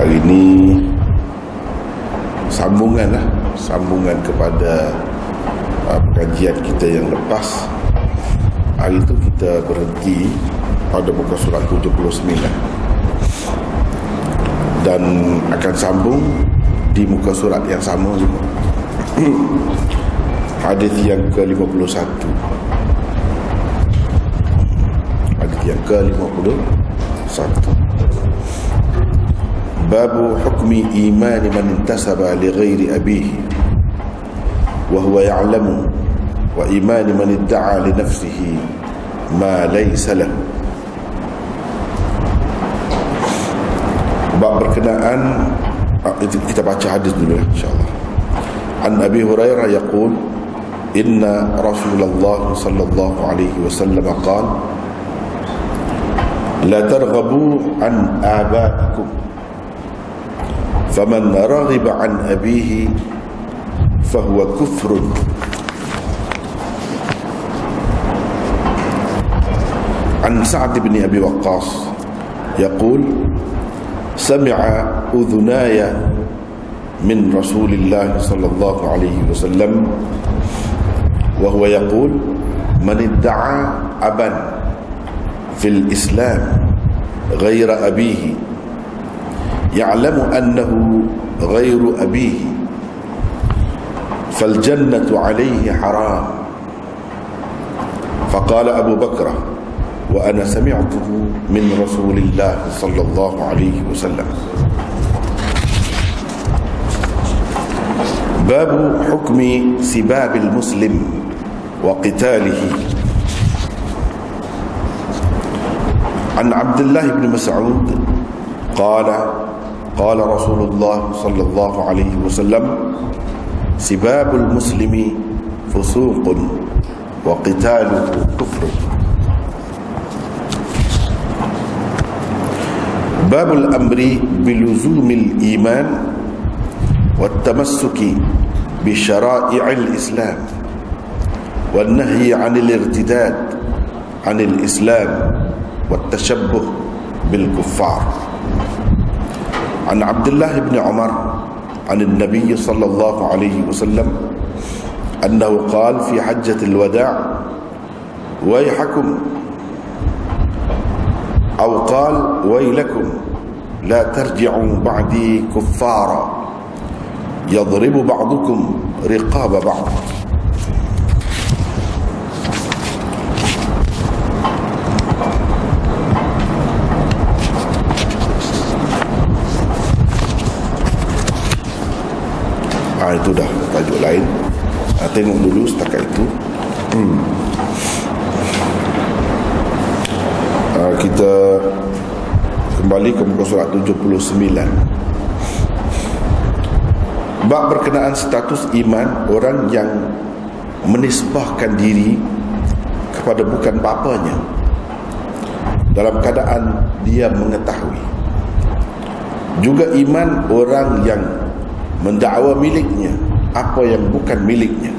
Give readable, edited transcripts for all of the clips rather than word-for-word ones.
Hari ini sambungan kepada pengajian kita yang lepas. Hari itu kita berhenti pada muka surat 79 dan akan sambung di muka surat yang sama juga. Hadis yang ke-51. Hadis yang ke-51. Babu hukmi iman man intasaba li ghairi abihi wa huwa ya'lamu wa iman man idda'a li nafsihi ma laysa lahu. Bab berkenaan, kita baca hadis dulu insyaallah. An Abi Hurairah yaqul inna Rasulullah sallallahu alaihi wasallam qala la targhabu an abaikum faman raghiba an abihi fahuwa kufrun. An Sa'd bin Abi Waqqas yaqul sami'a udhunaya min Rasulillah sallallahu alaihi wasallam wa huwa yaqul man idda'a aban fil Islam ghayra abihi ya'lamu annahu ghayru abihi fal jannatu alayhi haram. Faqala Abu Bakrah wa ana sami'tuhu min Rasulillah sallallahu alaihi wasallam. Babu hukmi sibabil muslim wa qitalihi. An Abdullah bin Mas'ud qala qala Rasulullah sallallahu alaihi wasallam sibabul muslimi fusuqun wa qitaluhu kufrun. Babul amri biluzumil iman والتمسك بشرائع الإسلام والنهي عن الارتداد عن الإسلام والتشبه بالكفار. عن عبد الله بن عمر عن النبي صلى الله عليه وسلم أنه قال في حجة الوداع ويحكم أو قال ويلكم لا ترجعوا بعدي كفارا يضرب بعضكم رقاب بعض. Itu dah tajuk lain. Tengok dulu setakat itu. Kita kembali ke muka surat 79. Bab berkenaan status iman orang yang menisbahkan diri kepada bukan bapanya dalam keadaan dia mengetahui. Juga iman orang yang mendakwa miliknya apa yang bukan miliknya.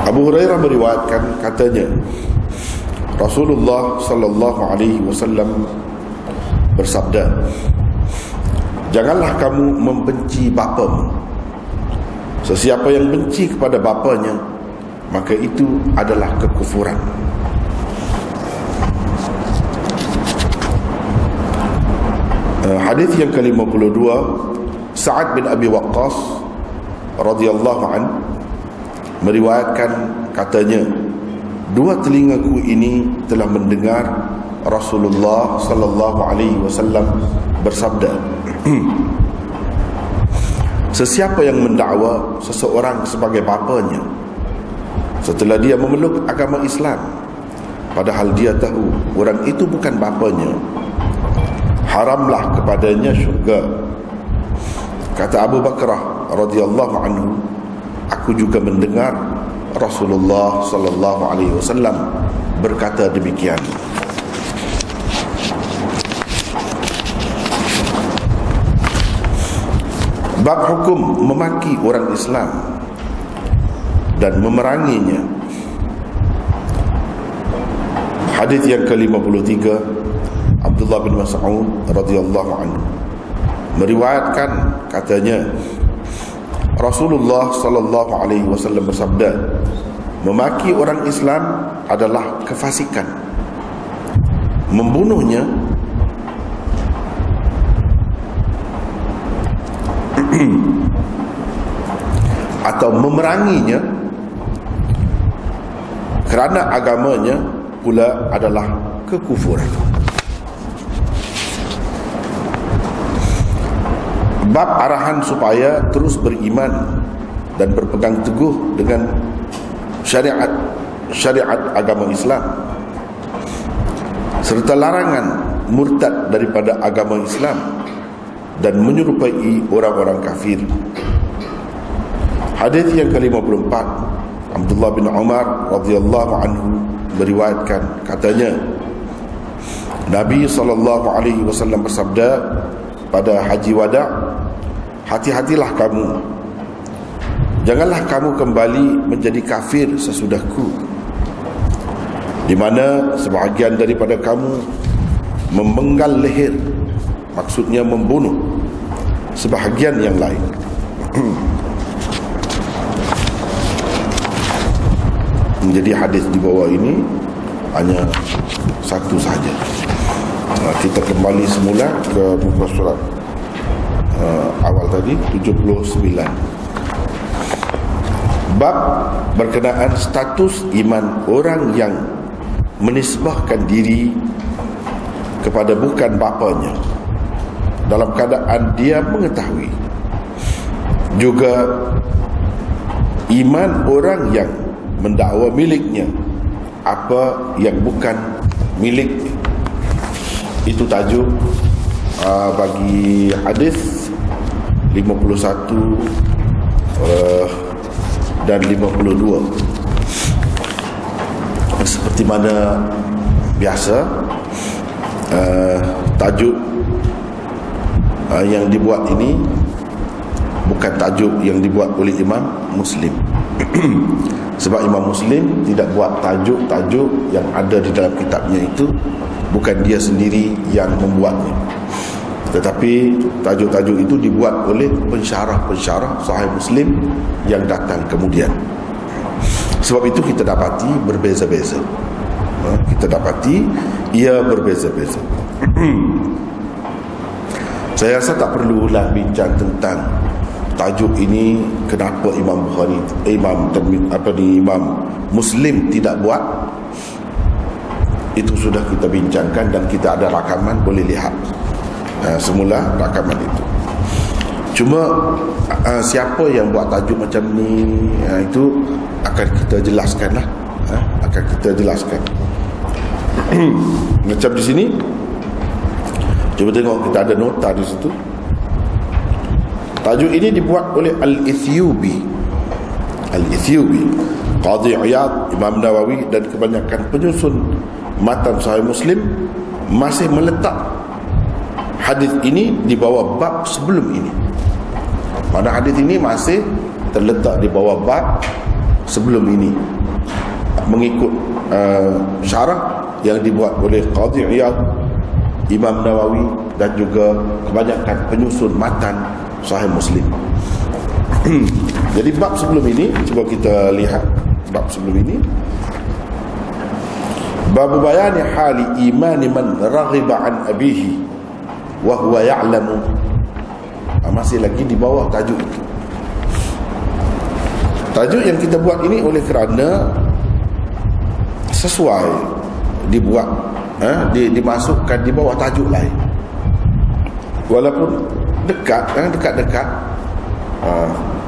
Abu Hurairah meriwayatkan katanya Rasulullah sallallahu alaihi wasallam bersabda, janganlah kamu membenci bapamu. Sesiapa yang benci kepada bapanya, maka itu adalah kekufuran. Hadis yang ke-52, Sa'ad bin Abi Waqqas radhiyallahu an meriwayatkan katanya, dua telingaku ini telah mendengar Rasulullah sallallahu alaihi wasallam bersabda, sesiapa yang mendakwa seseorang sebagai bapanya setelah dia memeluk agama Islam padahal dia tahu orang itu bukan bapanya, haramlah kepadanya syurga. Kata Abu Bakrah radhiyallahu anhu, aku juga mendengar Rasulullah sallallahu alaihi wasallam berkata demikian. Bab hukum memaki orang Islam dan memeranginya. Hadis yang ke-53, Abdullah bin Mas'ud radhiyallahu anhu meriwayatkan, katanya Rasulullah sallallahu alaihi wasallam bersabda, memaki orang Islam adalah kefasikan, membunuhnya atau memeranginya kerana agamanya pula adalah kekufuran. Bab arahan supaya terus beriman dan berpegang teguh dengan syariat agama Islam, serta larangan murtad daripada agama Islam dan menyerupai orang-orang kafir. Hadis yang ke-54, Abdullah bin Umar radhiyallahu anhu meriwayatkan, katanya Nabi SAW bersabda pada haji wada, hati-hatilah kamu, janganlah kamu kembali menjadi kafir sesudahku, di mana sebahagian daripada kamu memenggal leher, maksudnya membunuh sebahagian yang lain. Jadi hadis di bawah ini hanya satu saja. Kita kembali semula ke muka surat awal tadi, 79. Bab berkenaan status iman orang yang menisbahkan diri kepada bukan bapanya dalam keadaan dia mengetahui. Juga iman orang yang mendakwa miliknya apa yang bukan miliknya. Itu tajuk bagi hadis 51 dan 52. Seperti mana biasa, tajuk yang dibuat ini bukan tajuk yang dibuat oleh Imam Muslim. Sebab Imam Muslim tidak buat tajuk-tajuk yang ada di dalam kitabnya itu, bukan dia sendiri yang membuatnya, tetapi tajuk-tajuk itu dibuat oleh pensyarah-pensyarah Sahih Muslim yang datang kemudian. Sebab itu kita dapati berbeza-beza. Kita dapati ia berbeza-beza. Saya rasa tak perlulah bincang tentang tajuk ini, kenapa Imam Bukhari, Imam Muslim tidak buat. Itu sudah kita bincangkan dan kita ada rakaman, boleh lihat semula rakaman itu. Cuma siapa yang buat tajuk macam ni, itu akan kita jelaskan lah. Akan kita jelaskan. Macam di sini, cuba tengok, kita ada nota di situ. Tajuk ini dibuat oleh Al-Ethiopi, Qadhi Iyad, Imam Nawawi dan kebanyakan penyusun matan Sahih Muslim masih meletak hadis ini di bawah bab sebelum ini. Mana hadis ini masih terletak di bawah bab sebelum ini, mengikut syarah yang dibuat oleh Qadhi Iyad, Imam Nawawi dan juga kebanyakan penyusun matan Sahih Muslim. Jadi bab sebelum ini, cuba kita lihat bab sebelum ini. Bab bayani hali imani man raghiba an abihi wa huwa ya'lamu. Masih lagi di bawah tajuk itu. Tajuk yang kita buat ini oleh kerana sesuai dibuat, dimasukkan di bawah tajuk lain, walaupun dekat-dekat,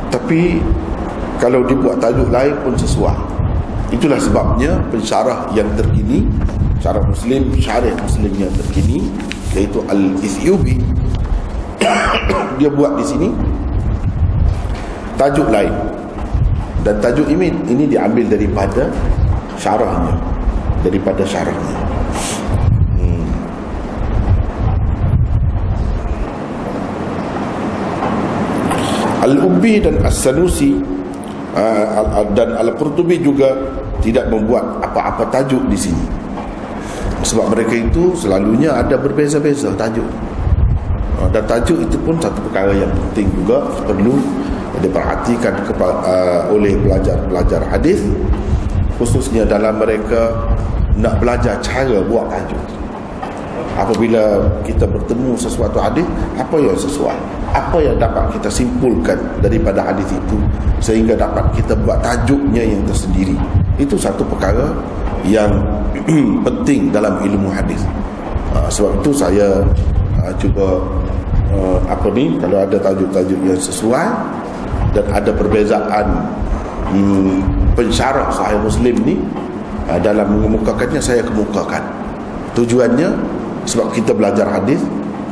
tapi kalau dibuat tajuk lain pun sesuai. Itulah sebabnya pensyarah yang terkini, syarah Muslim, syarah Muslim yang terkini, iaitu Al-Ethiopi, dia buat di sini tajuk lain, dan tajuk ini diambil daripada syarahnya, Al-Ubbi dan As-Sanusi dan Al-Qurtubi juga tidak membuat apa-apa tajuk di sini. Sebab mereka itu selalunya ada berbeza-beza tajuk. Dan tajuk itu pun satu perkara yang penting juga, perlu diperhatikan oleh pelajar-pelajar hadis, khususnya dalam mereka nak belajar cara buat tajuk. Apabila kita bertemu sesuatu hadis, apa yang sesuai, apa yang dapat kita simpulkan daripada hadis itu sehingga dapat kita buat tajuknya yang tersendiri, itu satu perkara yang penting dalam ilmu hadis. Sebab itu saya cuba kalau ada tajuk-tajuk yang sesuai dan ada perbezaan pensyarah Sahih Muslim ni dalam mengemukakannya, saya kemukakan. Tujuannya sebab kita belajar hadis,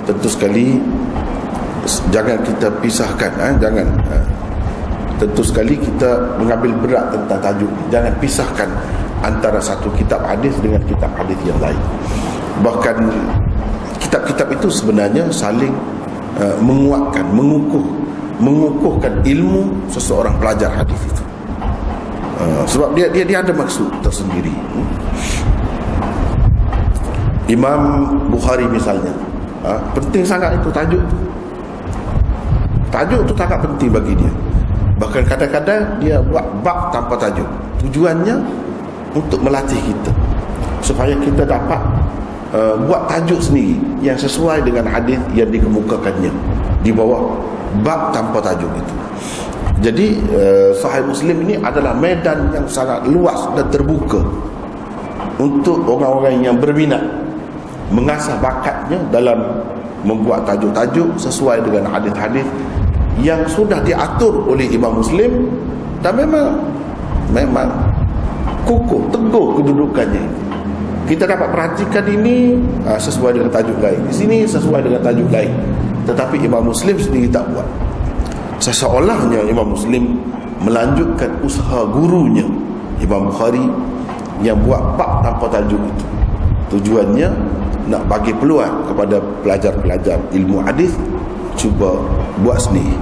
tentu sekali jangan kita pisahkan, tentu sekali kita mengambil berat tentang tajuk. Jangan pisahkan antara satu kitab hadis dengan kitab hadis yang lain. Bahkan kitab-kitab itu sebenarnya saling menguatkan, mengukuhkan ilmu seseorang pelajar hadis itu. Sebab dia ada maksud tersendiri. Imam Bukhari misalnya, penting sangat itu tajuk itu. Tajuk itu sangat penting bagi dia. Bahkan kadang-kadang dia buat bab tanpa tajuk. Tujuannya untuk melatih kita supaya kita dapat buat tajuk sendiri yang sesuai dengan hadis yang dikemukakannya di bawah bab tanpa tajuk itu. Jadi Sahih Muslim ini adalah medan yang sangat luas dan terbuka untuk orang-orang yang berminat mengasah bakatnya dalam membuat tajuk-tajuk sesuai dengan hadis-hadis yang sudah diatur oleh Imam Muslim dan memang kukuh, teguh kedudukannya. Kita dapat perhatikan ini sesuai dengan tajuk lain, di sini sesuai dengan tajuk lain, tetapi Imam Muslim sendiri tak buat. Seseolahnya Imam Muslim melanjutkan usaha gurunya Imam Bukhari yang buat bab tanpa tajuk itu. Tujuannya nak bagi peluang kepada pelajar-pelajar ilmu hadis cuba buat sendiri.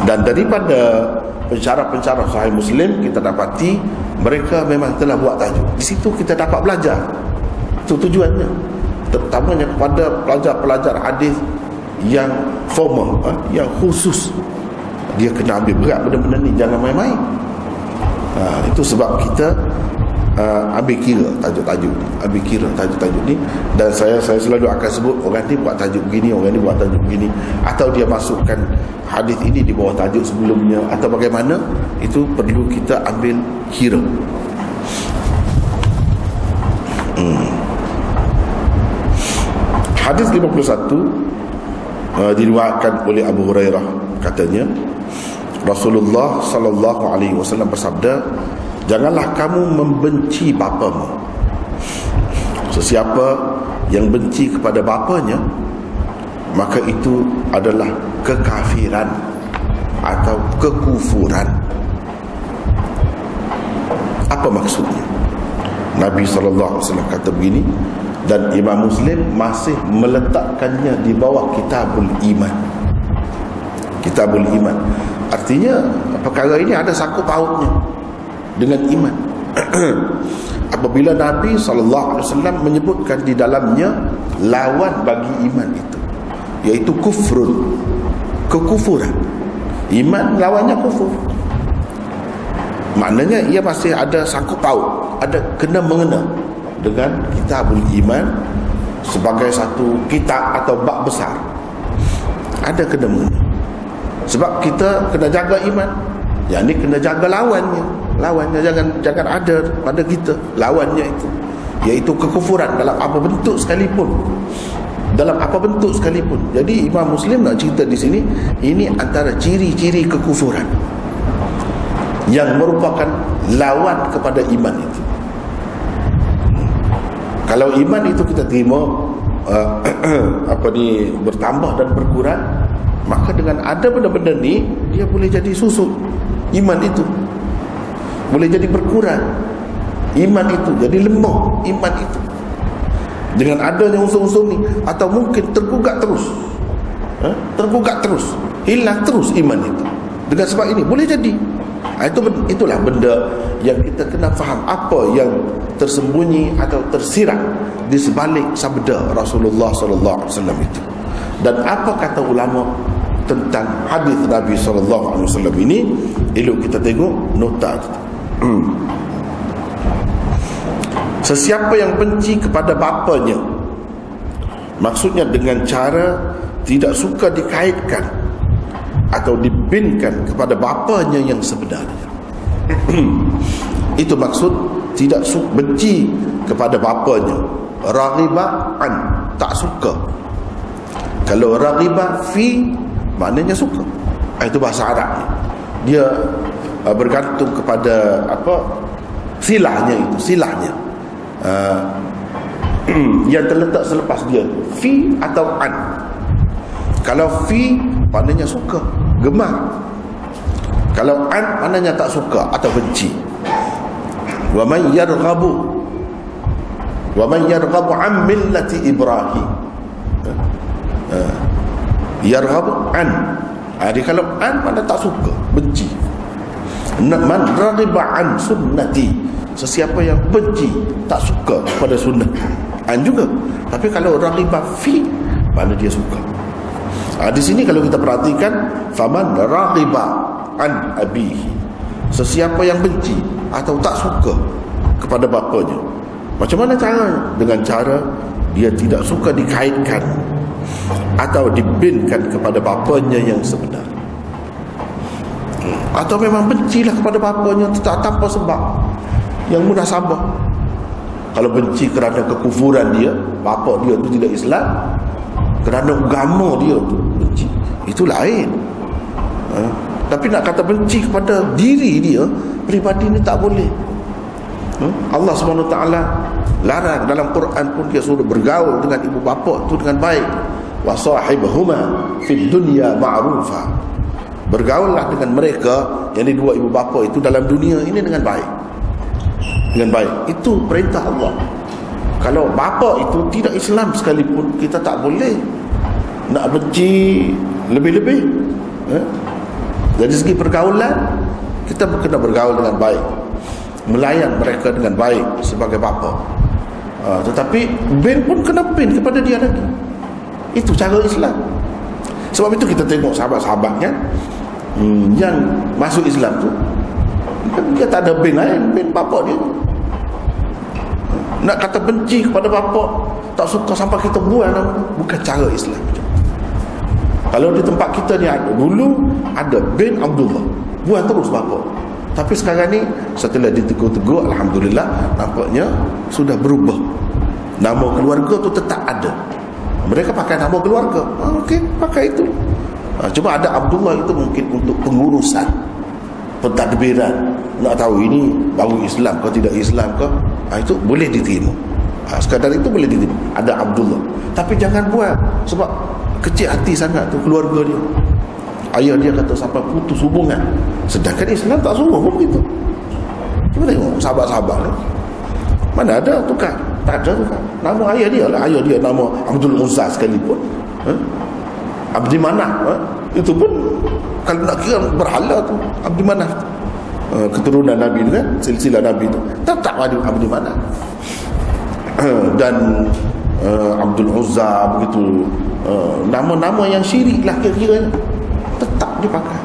Dan daripada pensyarah-pensyarah Sahih Muslim kita dapati mereka memang telah buat tajuk. Di situ kita dapat belajar. Itu tujuannya. Terutamanya kepada pelajar-pelajar hadis yang formal, yang khusus. Dia kena ambil berat benda-benda ni, jangan main-main. Itu sebab kita ambil kira tajuk-tajuk ni, ambil kira tajuk-tajuk ni. Dan saya selalu akan sebut orang ni buat tajuk begini, orang ni buat tajuk begini, atau dia masukkan hadis ini di bawah tajuk sebelumnya atau bagaimana, itu perlu kita ambil kira. Hadis 51 diriwayatkan oleh Abu Hurairah, katanya Rasulullah sallallahu alaihi wasallam bersabda, janganlah kamu membenci bapamu. Sesiapa yang benci kepada bapanya, maka itu adalah kekafiran atau kekufuran. Apa maksudnya? Nabi SAW kata begini, dan Imam Muslim masih meletakkannya di bawah Kitabul Iman. Kitabul Iman artinya perkara ini ada sangkut pautnya dengan iman. Apabila Nabi SAW menyebutkan di dalamnya lawan bagi iman itu, iaitu kufrun, kekufuran. Iman lawannya kufur. Maknanya ia masih ada sangkut paut, ada kena mengena dengan Kitabul Iman sebagai satu kitab atau bab besar. Ada kena mengena. Sebab kita kena jaga iman, yang ni kena jaga lawannya. Lawannya jangan ada pada kita lawannya itu, iaitu kekufuran dalam apa bentuk sekalipun. Dalam apa bentuk sekalipun. Jadi Imam Muslim nak cerita di sini, ini antara ciri-ciri kekufuran yang merupakan lawan kepada iman itu. Kalau iman itu kita terima bertambah dan berkurang, maka dengan ada benda-benda ni dia boleh jadi susut. Iman itu boleh jadi berkurang, iman itu jadi lemah, iman itu dengan adanya unsur-unsur ni, atau mungkin tergugat terus, hilang terus iman itu. Dengan sebab ini boleh jadi. Itulah benda yang kita kena faham, apa yang tersembunyi atau tersirat di sebalik sabda Rasulullah sallallahu alaihi wasallam itu. Dan apa kata ulama tentang hadis Nabi sallallahu alaihi wasallam ini? Elok kita tengok nota itu. Sesiapa yang benci kepada bapanya, maksudnya dengan cara tidak suka dikaitkan atau dibinkan kepada bapanya yang sebenarnya. Itu maksud tidak benci kepada bapanya. Raghiba an, tak suka. Kalau raghiba fi, maknanya suka. Itu bahasa Arab. Dia bergantung kepada silahnya itu, silahnya. Yang terletak selepas dia, fi atau an. Kalau fi maknanya suka, gemar. Kalau an maknanya tak suka atau benci. Wa man yarghabu an millati Ibrahim. Yarghabu an. Jadi kalau an makna tak suka, benci. Man raghiba an sunnati, sesiapa yang benci, tak suka pada sunnah, an juga. Tapi kalau raghiba fi, makna dia suka. Di sini kalau kita perhatikan, faman raghiba an abihi, sesiapa yang benci atau tak suka kepada bapanya. Macam mana caranya? Dengan cara dia tidak suka dikaitkan atau dibinkan kepada bapanya yang sebenar. Atau memang bencilah kepada bapanya tanpa sebab yang munasabah. Kalau benci kerana kekufuran dia, bapa dia tu tidak Islam, kerana agama dia tu benci, itu lain. Tapi nak kata benci kepada diri dia peribadi ni tak boleh. Allah SWT larang dalam Quran pun, dia suruh bergaul dengan ibu bapa tu dengan baik. Wa sahibhuma fid dunya ma'rufa, bergaullah dengan mereka, yang dua ibu bapa itu dalam dunia ini dengan baik. Dengan baik, itu perintah Allah. Kalau bapa itu tidak Islam sekalipun, kita tak boleh nak benci lebih-lebih. Dari segi pergaulan, kita kena bergaul dengan baik, melayan mereka dengan baik sebagai bapa. Tetapi bin pun kena bin kepada dia lagi. Itu cara Islam. Sebab itu kita tengok sahabat-sahabatnya yang masuk Islam tu, dia tak ada bin lain, bin bapa dia. Nak kata benci kepada bapa, tak suka sampai kita buang nama, bukan cara Islam. Kalau di tempat kita ni ada, dulu ada bin Abdullah, buang terus bapa. Tapi sekarang ni setelah ditegur-tegur, alhamdulillah, nampaknya sudah berubah. Nama keluarga tu tetap ada. Mereka pakai nama keluarga. Okey, pakai itu. Cuma ada Abdullah itu mungkin untuk pengurusan, pentadbiran, nak tahu ini baru Islam ke tidak Islam ke, itu boleh diterima. Sekadar itu boleh diterima, ada Abdullah. Tapi jangan buat, sebab kecil hati sangat tu keluarga dia. Ayah dia kata sampai putus hubungan, sedangkan Islam tak suruh pun begitu. Cuba tengok sahabat-sahabat ni, mana ada tukar? Tak ada tukar. Nama ayah dia lah, ayah dia nama Abdul Uzza sekalipun, Abdi Manaf, itu pun kalau nak kira berhala tu Abdi Manaf, keturunan Nabi tu kan, silsilah Nabi tu tetap ada Abdi Manaf. Dan Abdul Uzza begitu, nama-nama yang syirik lah kira-kira tetap dipakai.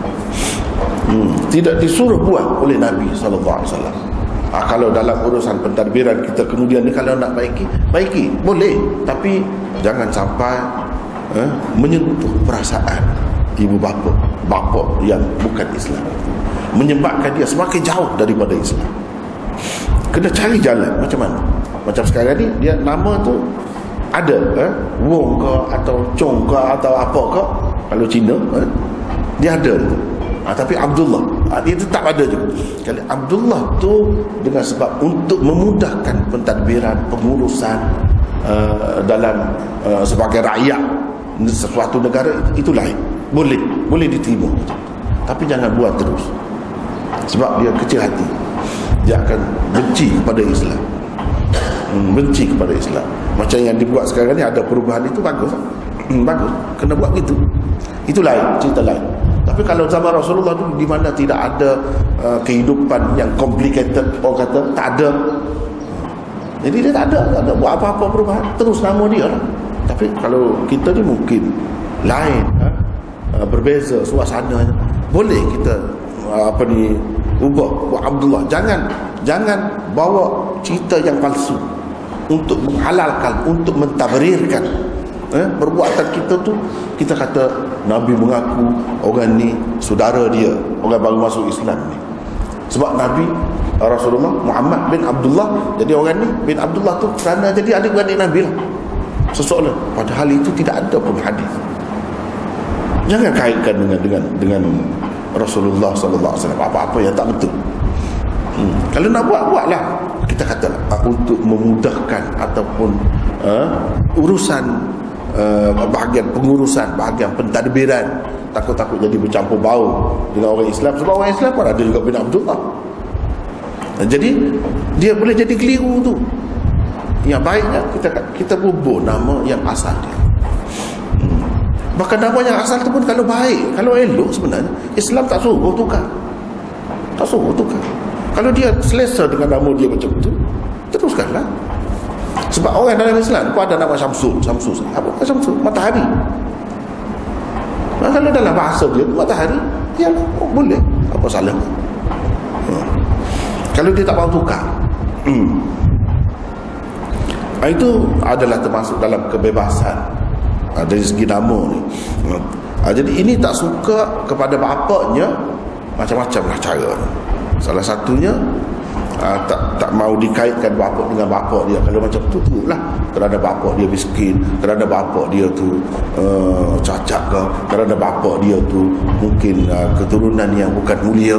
Tidak disuruh buat oleh Nabi SAW. Kalau dalam urusan pentadbiran kita kemudian ni, kalau nak baiki boleh, tapi jangan sampai menyentuh perasaan ibu bapa yang bukan Islam, menyebabkan dia semakin jauh daripada Islam. Kena cari jalan macam mana. Macam sekarang ni, dia nama tu ada Wong ke atau Chong ke atau apa ke, kalau Cina dia ada tu. Tapi Abdullah dia tetap ada juga. Kalau Abdullah tu dengan sebab untuk memudahkan pentadbiran, pengurusan dalam sebagai rakyat sesuatu negara, itu lain, boleh diterima. Tapi jangan buat terus, sebab dia kecil hati, dia akan benci kepada Islam, benci kepada Islam. Macam yang dibuat sekarang ni, ada perubahan, itu bagus, bagus, kena buat gitu. Itu lain, cerita lain. Tapi Tapi kalau zaman Rasulullah tu, di mana tidak ada kehidupan yang complicated, orang kata tak ada. Jadi dia tak ada buat apa-apa perubahan, terus nama dia lah. Tapi kalau kita ni mungkin lain, berbeza suasananya. Boleh kita ubah buat Abdullah. Jangan bawa cerita yang palsu untuk menghalalkan, untuk mentabrirkan perbuatan kita tu. Kita kata Nabi mengaku orang ni saudara dia, orang baru masuk Islam ni. Sebab Nabi Rasulullah Muhammad bin Abdullah, jadi orang ni bin Abdullah tu kerana jadi adik-beradik Nabi lah, seseorang. Padahal itu tidak ada pun hadis. Jangan kaitkan dengan Rasulullah sallallahu alaihi wasallam apa-apa yang tak betul. Kalau nak buatlah. Kita kata untuk memudahkan ataupun urusan bahagian pengurusan, bahagian pentadbiran, takut-takut jadi bercampur bau dengan orang Islam. Sebab orang Islam pun ada juga bin Abdullah. Jadi dia boleh jadi keliru tu. Yang baiknya kita bubuh nama yang asal dia. Bahkan nama yang asal tu pun kalau baik, kalau elok, sebenarnya Islam tak suruh tukar. Tak suruh tukar. Kalau dia selesa dengan nama dia macam tu, teruskanlah. Sebab orang dalam Islam pun ada nama Syamsul. Apa Syamsul? Matahari. Kalau dalam bahasa dia matahari, ya boleh. Apa salah? Kalau dia tak mahu tukar, itu adalah termasuk dalam kebebasan dari segi nama ni. Jadi ini tak suka kepada bapaknya, macam-macam lah cara. Salah satunya tak mau dikaitkan bapak dengan bapak dia. Kalau macam tu lah, kerana bapak dia miskin, kerana bapak dia tu cacat ke, kerana bapak dia tu mungkin keturunan yang bukan mulia,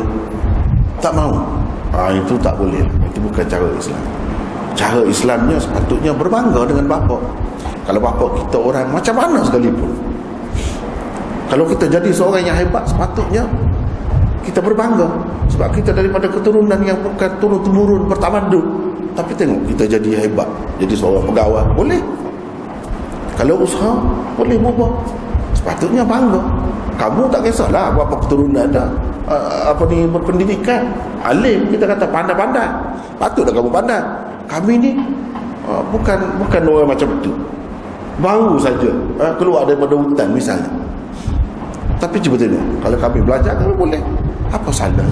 tak mau. Itu tak boleh. Itu bukan cara Islam. Cara Islamnya sepatutnya berbangga dengan bapak. Kalau bapak kita orang macam mana sekalipun, kalau kita jadi seorang yang hebat, sepatutnya kita berbangga. Sebab kita daripada keturunan yang bukan turun-temurun bertamadun, tapi tengok kita jadi hebat, jadi seorang pegawai, boleh. Kalau usaha, boleh berubah. Sepatutnya bangga. Kamu tak kisahlah berapa keturunan dah berpendidikan, alim, kita kata pandai-pandai, patutlah kamu pandai. Kami ni bukan orang macam itu, baru saja keluar daripada hutan misalnya. Tapi cuba tengok, kalau kami belajar, kami boleh. Apa salah?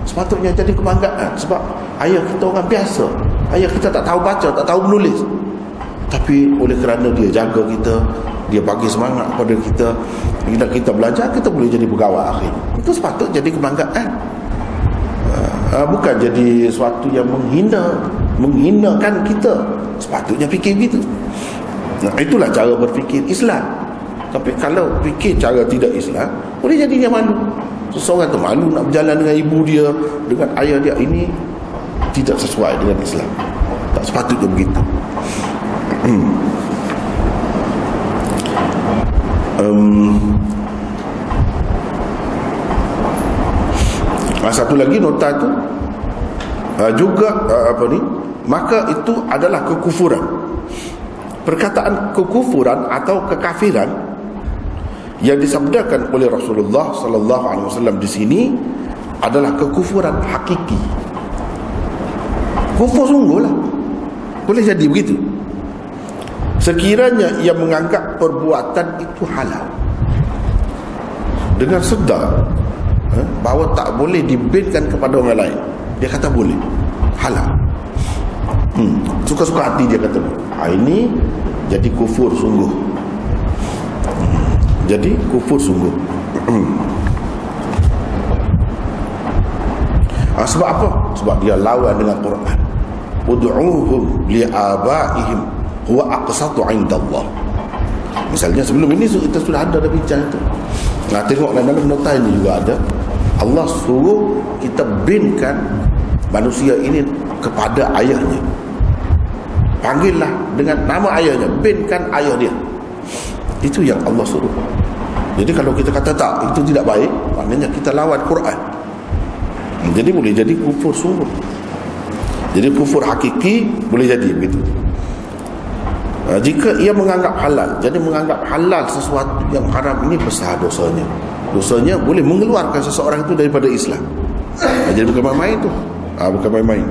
Sepatutnya jadi kebanggaan. Sebab ayah kita orang biasa, ayah kita tak tahu baca, tak tahu menulis, tapi oleh kerana dia jaga kita, dia bagi semangat kepada kita, kita belajar, kita boleh jadi pegawai akhir. Itu sepatut jadi kebanggaan. Bukan jadi sesuatu yang menghinakan kita. Sepatutnya fikir begitu. Itulah cara berfikir Islam. Tapi kalau fikir cara tidak Islam, boleh jadi dia malu. Seseorang tu malu nak berjalan dengan ibu dia, dengan ayah dia. Ini tidak sesuai dengan Islam. Tak sepatutnya begitu. Satu lagi nota tu juga maka itu adalah kekufuran. Perkataan kekufuran atau kekafiran yang disabdakan oleh Rasulullah sallallahu alaihi wasallam di sini adalah kekufuran hakiki. Kufur sungguhlah. Boleh jadi begitu. Sekiranya ia menganggap perbuatan itu halal, dengan sedar bahawa tak boleh dibinkan kepada orang lain, dia kata boleh, halal. Suka-suka hati dia kata, ini jadi kufur sungguh. Jadi kufur sungguh. Sebab apa? Sebab dia lawan dengan Quran. Ud'uuhum li'abaihim huwa aqsatu 'indallah. Misalnya sebelum ini kita sudah ada bincang itu. Tengoklah dalam nota ini juga ada. Allah suruh kita binkan manusia ini kepada ayahnya. Panggillah dengan nama ayahnya, binkan ayah dia. Itu yang Allah suruh. Jadi kalau kita kata tak, itu tidak baik, maknanya kita lawan Quran. Jadi boleh jadi kufur sungguh. Jadi kufur hakiki boleh jadi begitu. Jika ia menganggap halal, jadi menganggap halal sesuatu yang haram, ini besar dosanya. Dosanya boleh mengeluarkan seseorang itu daripada Islam. Jadi bukan main-main tu. Bukan main-main.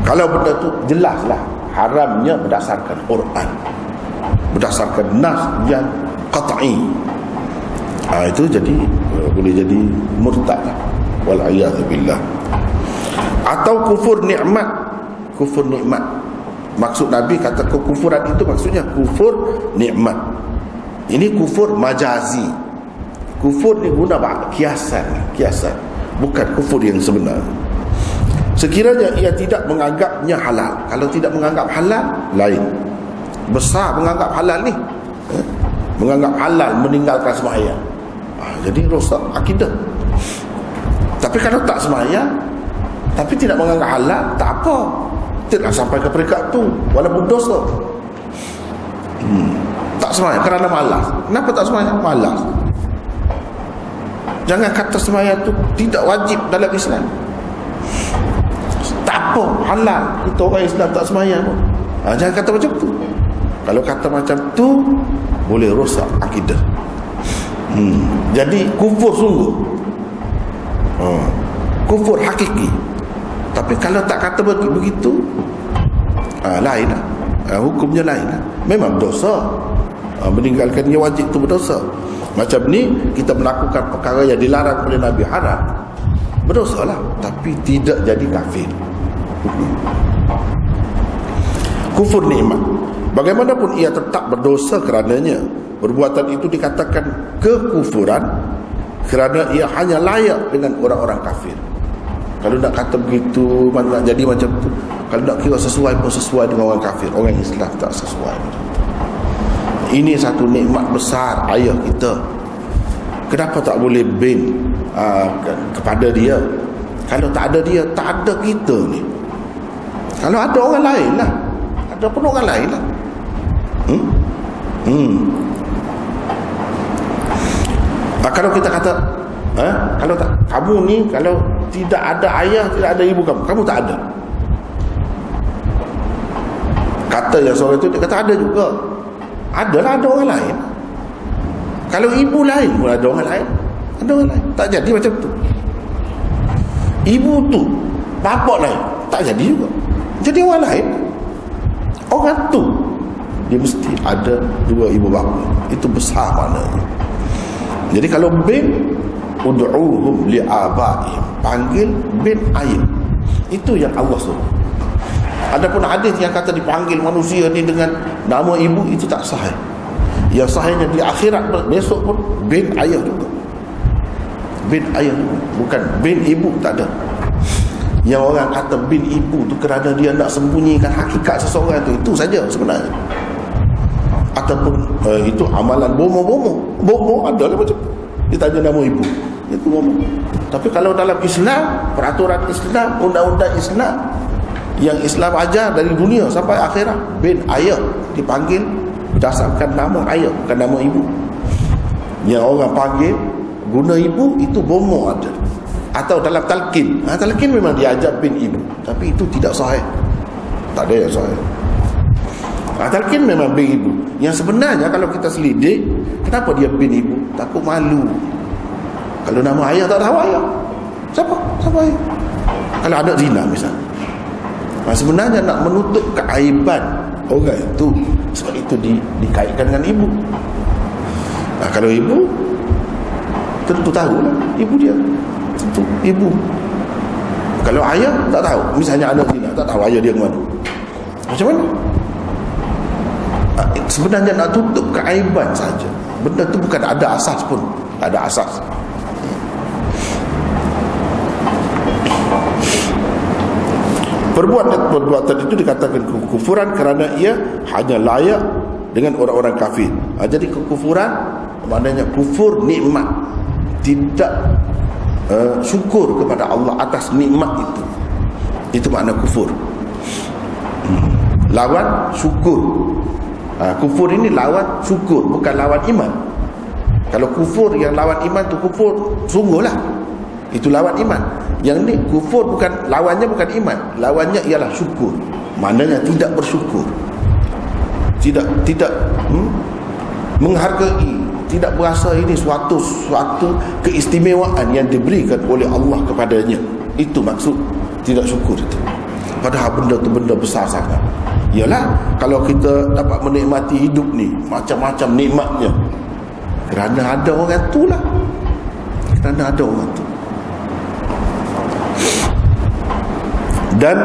Kalau benda tu jelaslah haramnya berdasarkan Quran, berdasarkan nas yang qat'i, itu jadi boleh jadi murtad, wal a'yadzu billah. Atau kufur nikmat. Kufur nikmat, maksud Nabi kata kekufuran itu maksudnya kufur nikmat. Ini kufur majazi. Kufur ni guna kiasan, bukan kufur yang sebenar. Sekiranya ia tidak menganggapnya halal. Kalau tidak menganggap halal, lain. Besar menganggap halal ni, menganggap halal meninggalkan sembahyang, jadi rosak akidah. Tapi kalau tak sembahyang tapi tidak menganggap halal, tak apa, tidak sampai ke peringkat tu, walaupun dosa. Tak sembahyang kerana malas. Kenapa tak sembahyang? Malas. Jangan kata sembahyang tu tidak wajib dalam Islam. Tak apa, halal. Kita orang Islam tak sembahyang pun. Jangan kata macam tu. Kalau kata macam tu, boleh rosak akidah. Jadi kufur sungguh, kufur hakiki. Tapi kalau tak kata begitu, lain lah. Hukumnya lain lah. Memang dosa. Meninggalkan yang wajib itu berdosa. Macam ni kita melakukan perkara yang dilarang oleh Nabi, haram, berdosa lah, tapi tidak jadi kafir. Kufur nikmat, bagaimanapun ia tetap berdosa kerananya. Perbuatan itu dikatakan kekufuran kerana ia hanya layak dengan orang-orang kafir. Kalau nak kata begitu, nak jadi macam tu, kalau nak kira sesuai pun sesuai dengan orang kafir. Orang Islam tak sesuai. Ini satu nikmat besar ayah kita. Kenapa tak boleh bin kepada dia? Kalau tak ada dia, tak ada kita ni. Kalau ada orang lain lah, ada pun orang lain lah. Kalau kita kata kalau tak, kamu ni kalau tidak ada ayah, tidak ada ibu kamu tak ada. Kata yang seorang itu, dia kata ada juga. Adalah, ada orang lain. Kalau ibu lain pun ada orang lain. Ada orang lain. Tak jadi macam tu. Ibu tu, bapak lain, tak jadi juga. Jadi orang lain. Orang tu, dia mesti ada dua ibu bapa. Itu besar maknanya. Jadi kalau bin, ud'uhum li'abaihim, panggil bin ayah. Itu yang Allah suruh. Adapun hadis yang kata dipanggil manusia ni dengan nama ibu, itu tak sahih. Yang sahihnya di akhirat besok pun bin ayah juga. Bin ayah juga, bukan bin ibu, tak ada. Yang orang kata bin ibu tu kerana dia nak sembunyikan hakikat seseorang tu, itu saja sebenarnya. Ataupun itu amalan bomo adalah macam tu. Ditanya nama ibu, itu bomo. Tapi kalau dalam Islam, peraturan Islam, undang-undang Islam yang Islam ajar dari dunia sampai akhirat, bin ayah dipanggil berdasarkan nama ayah, bukan nama ibu. Yang orang panggil guna ibu, itu bomo ada. Atau dalam talqin, talqin memang diajar bin ibu, tapi itu tidak sahih. Tak ada yang sahih. Talqin memang bin ibu. Yang sebenarnya kalau kita selidik, kenapa dia bin ibu? Takut malu. Kalau nama ayah tak tahu ayah, siapa ayah? Kalau ada zina misalnya, sebenarnya nak menutup keaiban orang itu, sebab itu dikaitkan dengan ibu. Kalau ibu, tentu tahu lah ibu dia, tentu ibu. Kalau ayah tak tahu, misalnya ada zina, tak tahu ayah dia ke mana, macam mana? Sebenarnya nak tutup keaiban saja. Benda tu bukan ada asas pun, tak ada asas. Perbuatan itu dikatakan kekufuran kerana ia hanya layak dengan orang-orang kafir. Jadi kekufuran maknanya kufur nikmat, tidak syukur kepada Allah atas nikmat itu. Itu makna kufur. Lawan syukur. Kufur ini lawan syukur, bukan lawan iman. Kalau kufur yang lawan iman tu kufur sungguhlah, itu lawan iman. Yang ni kufur bukan, lawannya bukan iman, lawannya ialah syukur. Maknanya tidak bersyukur, tidak menghargai, tidak berasa ini suatu keistimewaan yang diberikan oleh Allah kepadanya. Itu maksud tidak syukur itu. Padahal benda tu benda besar sangat. Yalah, kalau kita dapat menikmati hidup ni, macam-macam nikmatnya, kerana ada orang tu lah. Kerana ada orang tu. Dan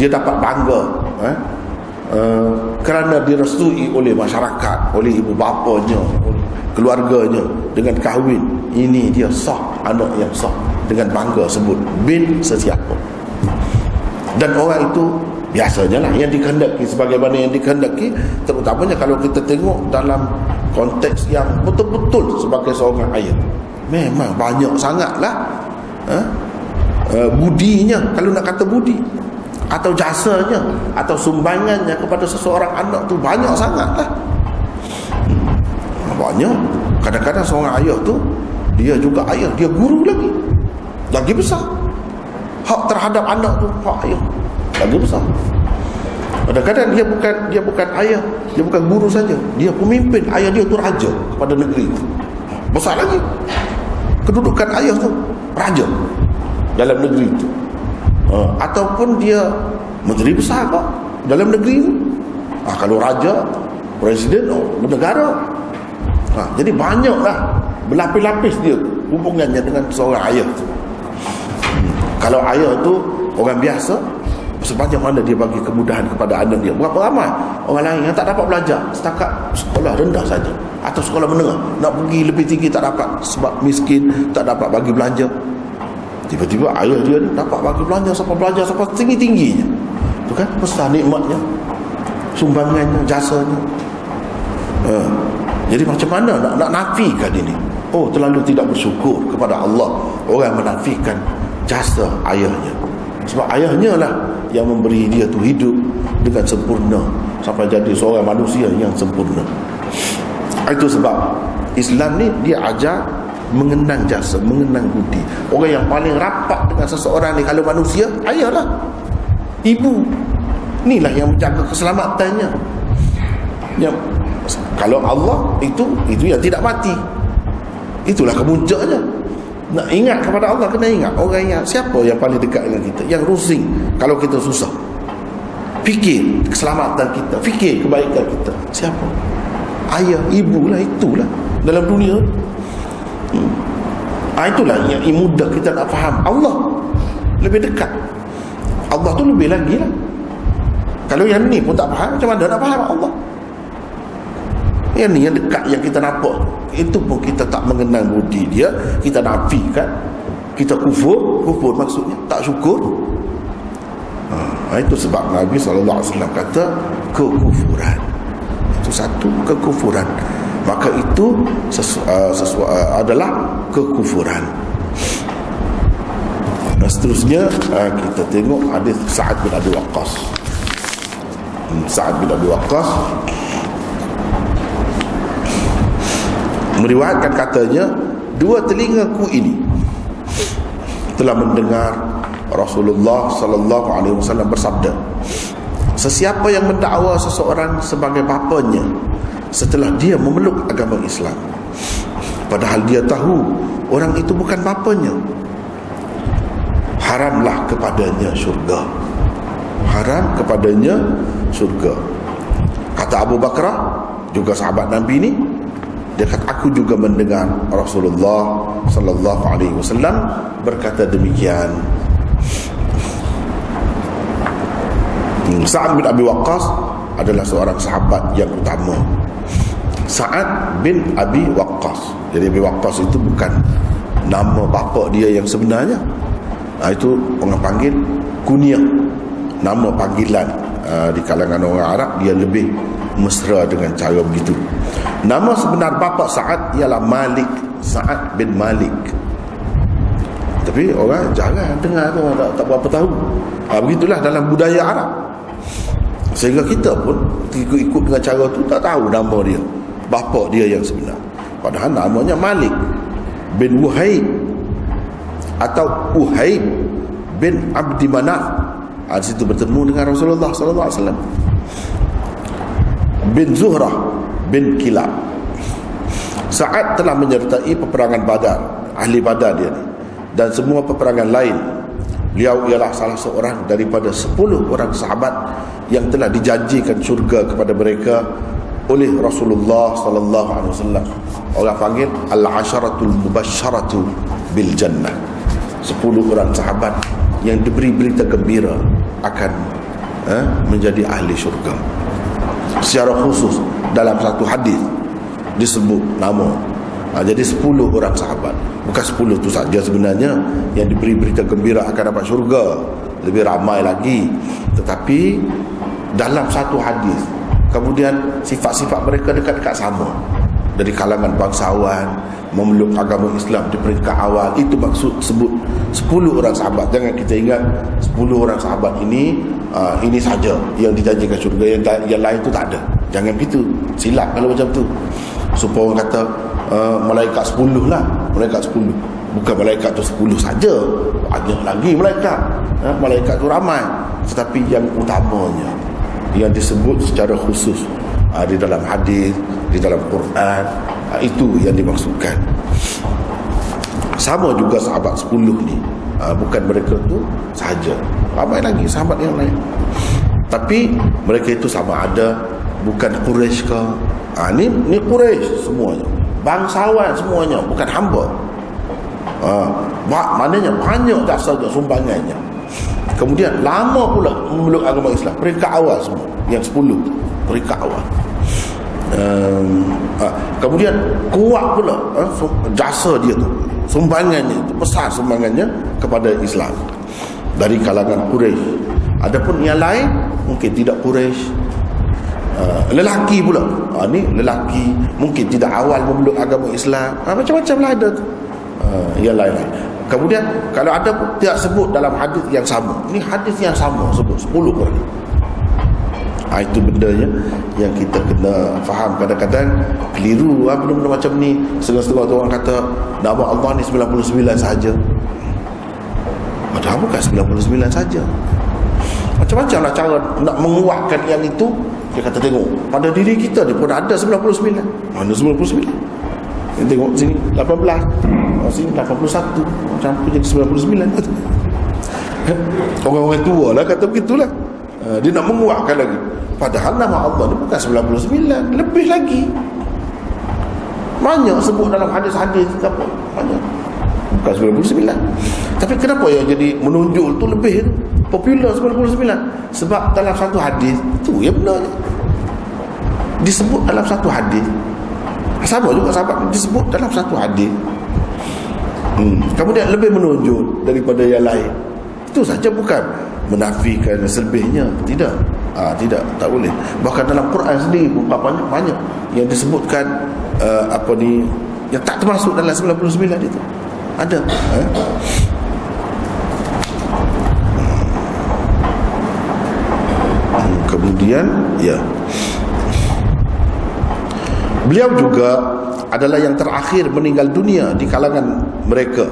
dia dapat bangga kerana direstui oleh masyarakat, oleh ibu bapanya, oleh keluarganya dengan kahwin. Ini dia sah, anak yang sah, dengan bangga sebut bin sesiapa. Dan orang itu biasanya lah yang dikehendaki, sebagaimana yang dikehendaki, terutamanya kalau kita tengok dalam konteks yang betul-betul sebagai seorang ayah. Memang banyak sangatlah budinya, kalau nak kata budi, atau jasanya, atau sumbangannya kepada seseorang anak tu banyak sangatlah. Banyak. Kadang-kadang seorang ayah tu, dia juga ayah, dia guru lagi besar. Hak terhadap anak tu hak ayah lagi besar. Kadang-kadang dia bukan ayah, dia bukan guru saja, dia pemimpin. Ayah dia tu raja pada negeri tu, besar lagi. Kedudukan ayah tu raja dalam negeri itu. Ataupun dia menteri besar kok dalam negeri itu. Kalau raja, presiden, negara. Jadi banyaklah, berlapis-lapis dia hubungannya dengan seorang ayah tu. Kalau ayah tu orang biasa, sepanjang mana dia bagi kemudahan kepada anak dia. Berapa ramai orang lain yang tak dapat belajar setakat sekolah rendah saja atau sekolah menengah, nak pergi lebih tinggi tak dapat sebab miskin, tak dapat bagi belanja. Tiba-tiba ayah dia dapat bagi belanja sampai tinggi-tingginya. Itu kan besar nikmatnya, sumbangannya, jasanya. Jadi macam mana nak nafikan ini? Terlalu tidak bersyukur kepada Allah orang menafikan jasa ayahnya. Sebab ayahnya lah yang memberi dia tu hidup dengan sempurna sampai jadi seorang manusia yang sempurna. Itu sebab Islam ni dia ajar mengenang jasa, mengenang budi. Orang yang paling rapat dengan seseorang ni kalau manusia, ayah lah, ibu. Inilah yang menjaga keselamatannya. Yang kalau Allah itu yang tidak mati. Itulah kemuncaknya. Nak ingat kepada Allah, kena ingat orang yang siapa yang paling dekat dengan kita, yang rusing kalau kita susah. Fikir keselamatan kita, fikir kebaikan kita. Siapa? Ayah, ibu lah, itulah dalam dunia. Itulah yang mudah kita nak faham. Allah lebih dekat. Allah tu lebih lagi lah. Kalau yang ni pun tak faham, macam mana nak faham Allah? Yang ni yang dekat, yang kita nampak, itu pun kita tak mengenal budi dia, kita nafikan, kita kufur maksudnya tak syukur. Itu sebab Nabi SAW kata kekufuran itu satu kekufuran, maka itu adalah kekufuran. Dan seterusnya kita tengok hadis Sa'ad bin Abi Waqqas. Sa'ad bin Abi Waqqas meriwayatkan, katanya, dua telingaku ini telah mendengar Rasulullah sallallahu alaihi wasallam bersabda, sesiapa yang mendakwa seseorang sebagai bapanya setelah dia memeluk agama Islam, padahal dia tahu orang itu bukan bapanya, haramlah kepadanya syurga. Haram kepadanya syurga. Kata Abu Bakrah, juga sahabat Nabi ni, dia kata, aku juga mendengar Rasulullah sallallahu alaihi wasallam berkata demikian. Sa'ad bin Abi Waqqas adalah seorang sahabat yang utama. Sa'ad bin Abi Waqqas. Jadi Abi Waqqas itu bukan nama bapa dia yang sebenarnya. Itu orang panggil kunyah, nama panggilan. Di kalangan orang Arab dia lebih mesra dengan cara begitu. Nama sebenar bapa Sa'ad ialah Malik, Sa'ad bin Malik. Tapi orang jarang dengar tu, tak berapa tahu. Begitulah dalam budaya Arab. Sehingga kita pun ikut dengan cara tu tak tahu nama dia, bapa dia yang sebenar. Padahal namanya Malik bin Wuhaib atau Uhaib bin Abdi Manaf. Di situ bertemu dengan Rasulullah sallallahu alaihi wasallam. Bin Zuhrah bin Kilab. Sa'ad telah menyertai peperangan Badar, ahli Badar dia ni, dan semua peperangan lain. Beliau ialah salah seorang daripada 10 orang sahabat yang telah dijanjikan syurga kepada mereka oleh Rasulullah sallallahu alaihi wasallam. Orang panggil al-asharatul mubasysyaratu bil jannah. 10 orang sahabat yang diberi berita gembira akan menjadi ahli syurga. Secara khusus dalam satu hadis disebut nama. Jadi 10 orang sahabat. Bukan 10 tu saja sebenarnya yang diberi berita gembira akan dapat syurga. Lebih ramai lagi. Tetapi dalam satu hadis, kemudian sifat-sifat mereka dekat-dekat sama. Dari kalangan bangsawan, memeluk agama Islam di peringkat awal. Itu maksud sebut 10 orang sahabat. Jangan kita ingat 10 orang sahabat ini saja yang dijanjikan syurga, yang lain tu tak ada. Jangan begitu. Silap kalau macam tu. Supaya orang kata malaikat 10 lah. Malaikat 10. Bukan malaikat tu 10 saja. Ada lagi malaikat. Malaikat tu ramai. Tetapi yang utamanya, yang disebut secara khusus di dalam hadis, di dalam Quran, itu yang dimaksudkan. Sama juga sahabat 10 ni, bukan mereka tu sahaja, ramai lagi sahabat yang lain. Tapi mereka itu sama ada bukan Quraisy ke, ni Quraisy semuanya, bangsawan semuanya, bukan hamba. Maknanya banyak dasarnya, sumbangannya. Kemudian lama pula memeluk agama Islam, peringkat awal semua. Yang 10 peringkat awal. Kemudian kuat pula jasa dia tu, sumbangannya itu besar, sumbangannya kepada Islam dari kalangan Quraisy. Adapun yang lain mungkin tidak Quraisy, lelaki pula, ni lelaki mungkin tidak awal memeluk agama Islam, macam-macam lah ada tu. Yang lain-lain. Kemudian kalau ada pun tidak sebut dalam hadis yang sama. Ini hadis yang sama sebut 10 orang. Itu bendanya yang kita kena faham. Kadang-kadang keliru benda-benda macam ni. Setengah-setengah orang kata nama Allah ni 99 saja. Padahal bukan 99 saja. Macam-macam lah cara nak menguatkan yang itu. Dia kata tengok, pada diri kita ni pun ada 99. Mana 99? Kita tengok sini 18, sini 81, campur jadi 99. Orang-orang tua lah kata begitulah. Dia nak menguatkan lagi. Padahal nama Allah ni bukan 99, lebih lagi. Banyak sebut dalam hadis-hadis apa? Banyak. Bukan 99. Tapi kenapa yang jadi menonjol tu lebih tu? Popular 99. Sebab dalam satu hadis tu yang benarnya disebut dalam satu hadis. Sama juga sahabat disebut dalam satu hadis. Kemudian lebih menonjol daripada yang lain. Itu saja, bukan menafikan selebihnya. Tidak. Tidak, tak boleh. Bahkan dalam Quran sendiri banyak yang disebutkan yang tak termasuk dalam 99 itu. Ada. Kemudian beliau juga adalah yang terakhir meninggal dunia di kalangan mereka.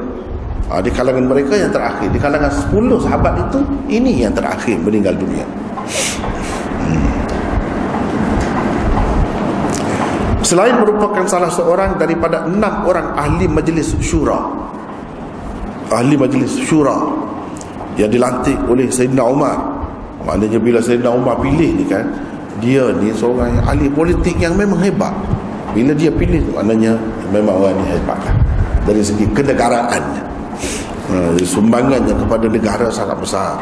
Di kalangan mereka yang terakhir, di kalangan 10 sahabat itu, ini yang terakhir meninggal dunia. Selain merupakan salah seorang daripada 6 orang ahli majlis syura, yang dilantik oleh Sayyidina Umar. Maknanya bila Sayyidina Umar pilih ni kan, dia ni seorang ahli politik yang memang hebat. Bila dia pilih tu, maknanya memang orang ni hebat lah. Dari segi kenegaraannya, sumbangannya kepada negara sangat besar.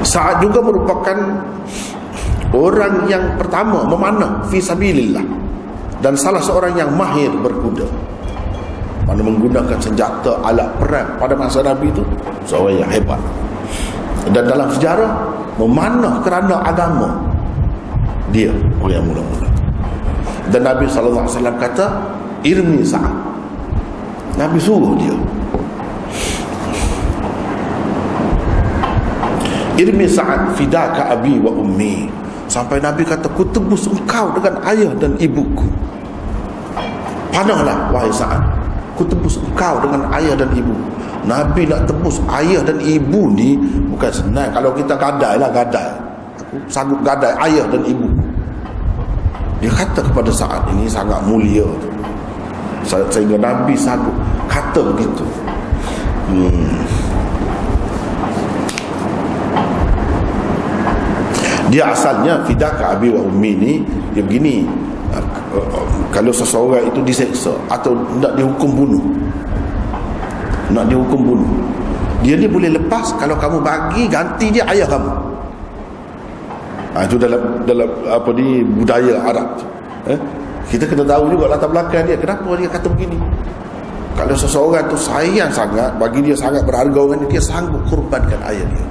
Sa'ad juga merupakan orang yang pertama memanah fi sabilillah, dan salah seorang yang mahir berkuda. Mana menggunakan senjata alat perang pada masa Nabi itu, seorang yang hebat. Dan dalam sejarah memanah kerana agama, dia orang yang mula-mula. Dan Nabi SAW kata, irmi Sa'ad. Nabi suruh dia, irmi Sa'ad fidaka abi wa ummi. Sampai Nabi kata, ku tebus engkau dengan ayah dan ibuku. Panahlah wahai Sa'ad, ku tebus engkau dengan ayah dan ibu. Nabi nak tebus ayah dan ibu ni bukan senang. Kalau kita gadai lah, gadai, aku sanggup gadai ayah dan ibu. Dia kata kepada Sa'ad, ini sangat mulia sehingga Nabi sanggup kata begitu. Dia asalnya fidaka abi wa ummi ni, dia begini, kalau seseorang itu diseksa atau nak dihukum bunuh, dia ni boleh lepas kalau kamu bagi ganti dia ayah kamu. Itu dalam apa ni, budaya Arab. Kita kena tahu juga latar belakang dia, kenapa dia kata begini. Kalau seseorang tu sayang sangat, bagi dia sangat berharga orang ni, dia sanggup korbankan ayah dia.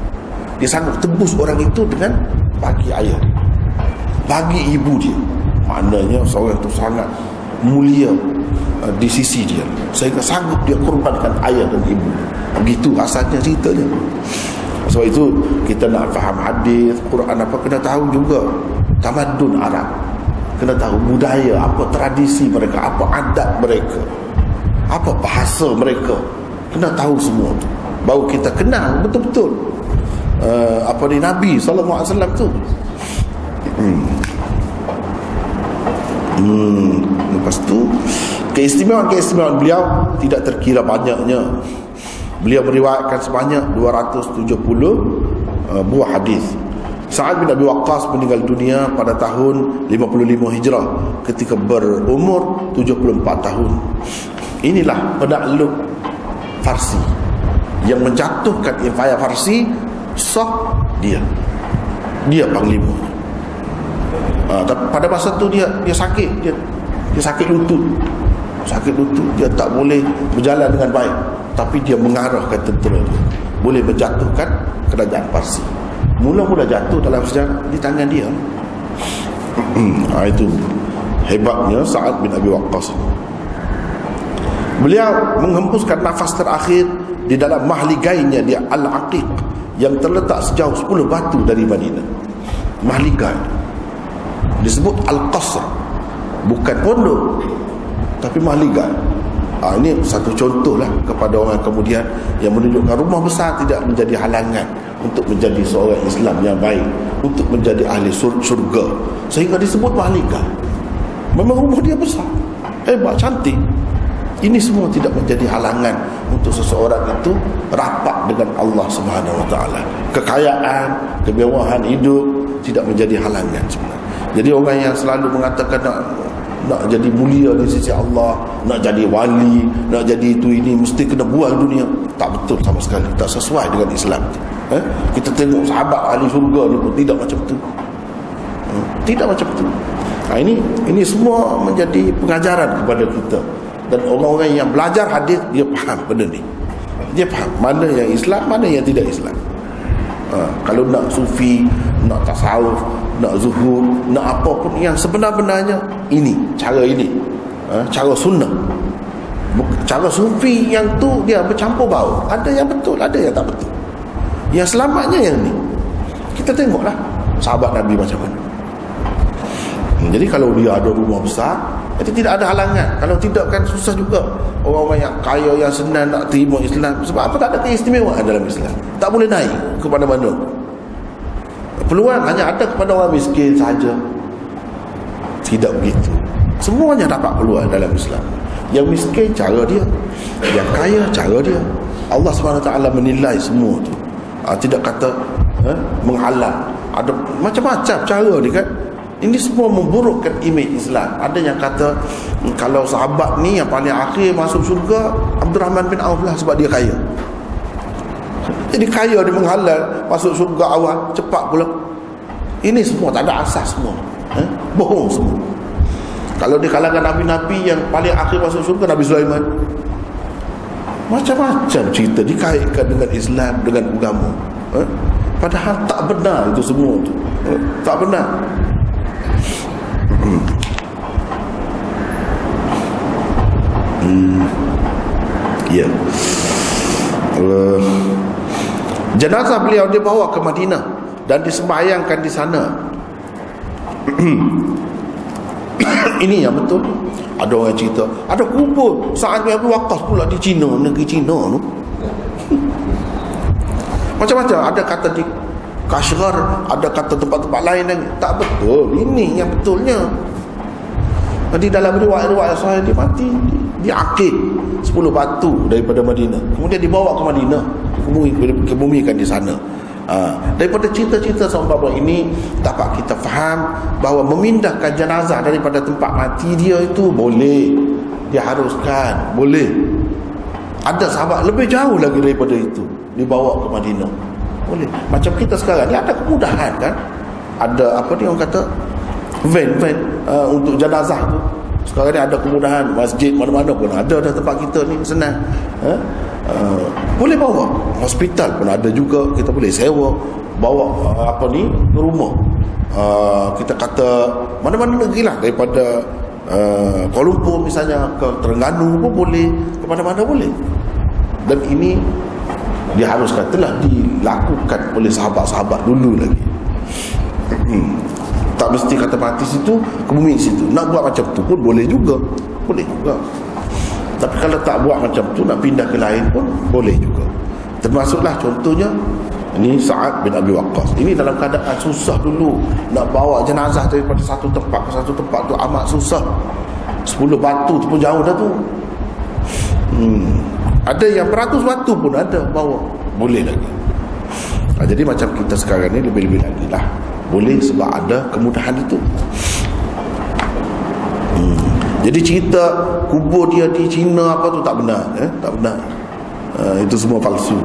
Dia sanggup tebus orang itu dengan bagi ayah dia, bagi ibu dia. Maknanya seorang itu sangat mulia di sisi dia, sehingga sanggup dia korbankan ayah dan ibu. Begitu asalnya ceritanya. Sebab itu kita nak faham hadis, Quran apa, kena tahu juga tamadun Arab, kena tahu budaya, apa tradisi mereka, apa adat mereka, apa bahasa mereka, kena tahu semua tu. Baru kita kenal betul-betul apa ni Nabi SAW tu. Lepas tu keistimewaan beliau tidak terkira banyaknya. Beliau meriwayatkan sebanyak 270 buah hadis. Sa'ad bin Abi Waqqas meninggal dunia pada tahun 55 Hijrah ketika berumur 74 tahun. Inilah penakluk Farsi yang menjatuhkan Empire Farsi. Sah dia panglima. Pada masa tu dia sakit, dia sakit lutut, dia tak boleh berjalan dengan baik, tapi dia mengarahkan tentera dia, boleh menjatuhkan kerajaan Parsi. Mula-mula jatuh dalam sejarah di tangan dia. Itu hebatnya Sa'ad bin Abi Waqqas. Beliau menghembuskan nafas terakhir di dalam mahligainya di Al-Aqiq yang terletak sejauh 10 batu dari Madinah. Mahligai disebut Al-Qasr, bukan pondok tapi mahligai. Ini satu contohlah kepada orang kemudian yang menunjukkan rumah besar tidak menjadi halangan untuk menjadi seorang Islam yang baik, untuk menjadi ahli surga, sehingga disebut mahligai. Memang rumah dia besar, hebat, cantik. Ini semua tidak menjadi halangan untuk seseorang itu rapat dengan Allah Subhanahu Wa Taala. Kekayaan, kemewahan hidup tidak menjadi halangan sebenarnya. Jadi orang yang selalu mengatakan nak jadi mulia di sisi Allah, nak jadi wali, nak jadi itu ini, mesti kena buang dunia, tak betul sama sekali, tak sesuai dengan Islam. Kita tengok sahabat ahli surga ni pun tidak macam tu. Tidak macam tu. Ini semua menjadi pengajaran kepada kita. Dan orang-orang yang belajar hadis, dia faham benda ni. Dia faham mana yang Islam, mana yang tidak Islam. Kalau nak sufi, nak tasawuf, nak zuhud, nak apa pun yang sebenar-benarnya ini, cara ini, cara sunnah. Cara sufi yang tu dia bercampur bau. Ada yang betul, ada yang tak betul. Yang selamatnya yang ni. Kita tengoklah sahabat Nabi macam mana. Jadi kalau dia ada rumah besar, itu tidak ada halangan. Kalau tidak kan susah juga orang-orang yang kaya, yang senang nak terima Islam. Sebab apa? Tak ada keistimewaan dalam Islam, tak boleh naik ke mana-mana. Peluang hanya ada kepada orang miskin saja. Tidak begitu. Semuanya dapat peluang dalam Islam. Yang miskin cara dia, yang kaya cara dia. Allah SWT menilai semua tu. Tidak kata menghalang. Ada macam-macam cara dia kan. Ini semua memburukkan imej Islam. Ada yang kata kalau sahabat ni yang paling akhir masuk syurga Abdurrahman bin Auf lah, sebab dia kaya. Jadi kaya dia menghalang masuk syurga awal, cepat pula. Ini semua tak ada asas semua. Bohong semua. Kalau di kalangan nabi-nabi yang paling akhir masuk syurga Nabi Sulaiman, macam-macam cerita dikaitkan dengan Islam, dengan agama. Padahal tak benar itu semua tu. Tak benar. Ya. Jenazah beliau dibawa ke Madinah dan disembahyangkan di sana. Ini yang betul. Ada orang cerita ada kubur Sa'ad bin Abi Waqqas pula di China, negeri China tu. Macam-macam. Ada kata di Kashgar, ada kata tempat-tempat lain yang tak betul. Ini yang betulnya. Di dalam riwayat-riwayat sahih dia mati diakid 10 batu daripada Madinah, kemudian dibawa ke Madinah, dikebumikan di sana. Daripada cerita-cerita sahabat ini dapat kita faham bahawa memindahkan jenazah daripada tempat mati dia itu boleh, diharuskan, boleh. Ada sahabat lebih jauh lagi daripada itu dibawa ke Madinah, boleh. Macam kita sekarang ni ada kemudahan kan, ada apa dia orang kata van untuk jenazah tu. Sekarang ni ada kemudahan, masjid mana-mana pun ada dah tempat kita ni, senang. Boleh bawa, hospital pun ada juga, kita boleh sewa, bawa apa ni ke rumah. Kita kata mana-mana negeri lah, daripada Kuala Lumpur misalnya ke Terengganu pun boleh, ke mana-mana boleh. Dan ini diharuskan, telah dilakukan oleh sahabat-sahabat dulu lagi. Tak mesti kata mati situ, kebumi situ. Nak buat macam tu pun boleh juga, boleh juga. Tapi kalau tak buat macam tu, nak pindah ke lain pun boleh juga. Termasuklah contohnya ini Sa'ad bin Abi Waqqas. Ini dalam keadaan susah dulu, nak bawa jenazah daripada satu tempat ke satu tempat tu amat susah. 10 batu tu pun jauh dah tu. Ada yang beratus batu pun ada bawa, boleh lagi. Jadi macam kita sekarang ni lebih-lebih lagi lah, boleh sebab ada kemudahan itu. Jadi cerita kubur dia di China apa tu tak benar, tak benar. Itu semua palsu.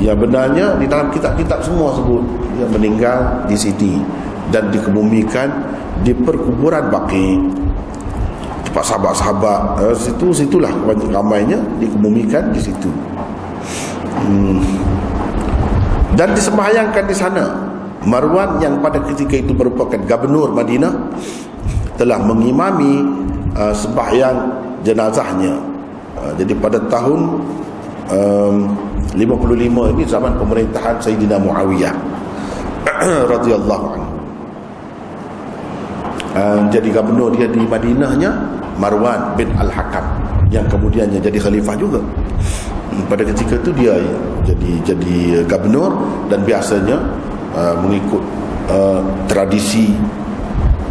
Yang benarnya di dalam kitab-kitab semua sebut dia meninggal di sini dan dikebumikan di perkuburan Baqi, tempat sahabat-sahabat. Situlah ramainya dikebumikan di situ. Dan disembahyangkan di sana. Marwan yang pada ketika itu merupakan gubernur Madinah telah mengimami sembahyang jenazahnya. Jadi pada tahun 55 ini zaman pemerintahan Sayyidina Muawiyah radhiyallahu anhu. Jadi gubernur dia di Madinahnya Marwan bin Al-Hakam, yang kemudiannya jadi khalifah juga. Pada ketika itu dia jadi gubernur, dan biasanya mengikut tradisi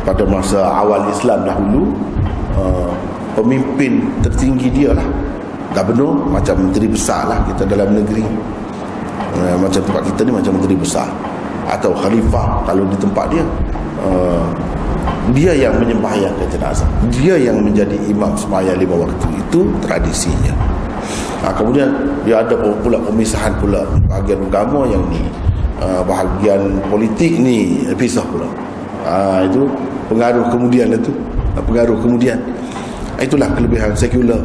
pada masa awal Islam dahulu, pemimpin tertinggi dia lah gubernur, macam menteri besar lah kita dalam negeri. Macam tempat kita ni macam menteri besar atau khalifah kalau di tempat dia. Dia yang menyembahyangkan jenazah, dia yang menjadi imam sembahyang 5 waktu. Itu tradisinya. Kemudian dia ada pula pemisahan pula, bahagian agama yang ni, bahagian politik ni pisah pula. Itu pengaruh kemudian itu, pengaruh kemudian. Itulah kelebihan sekular.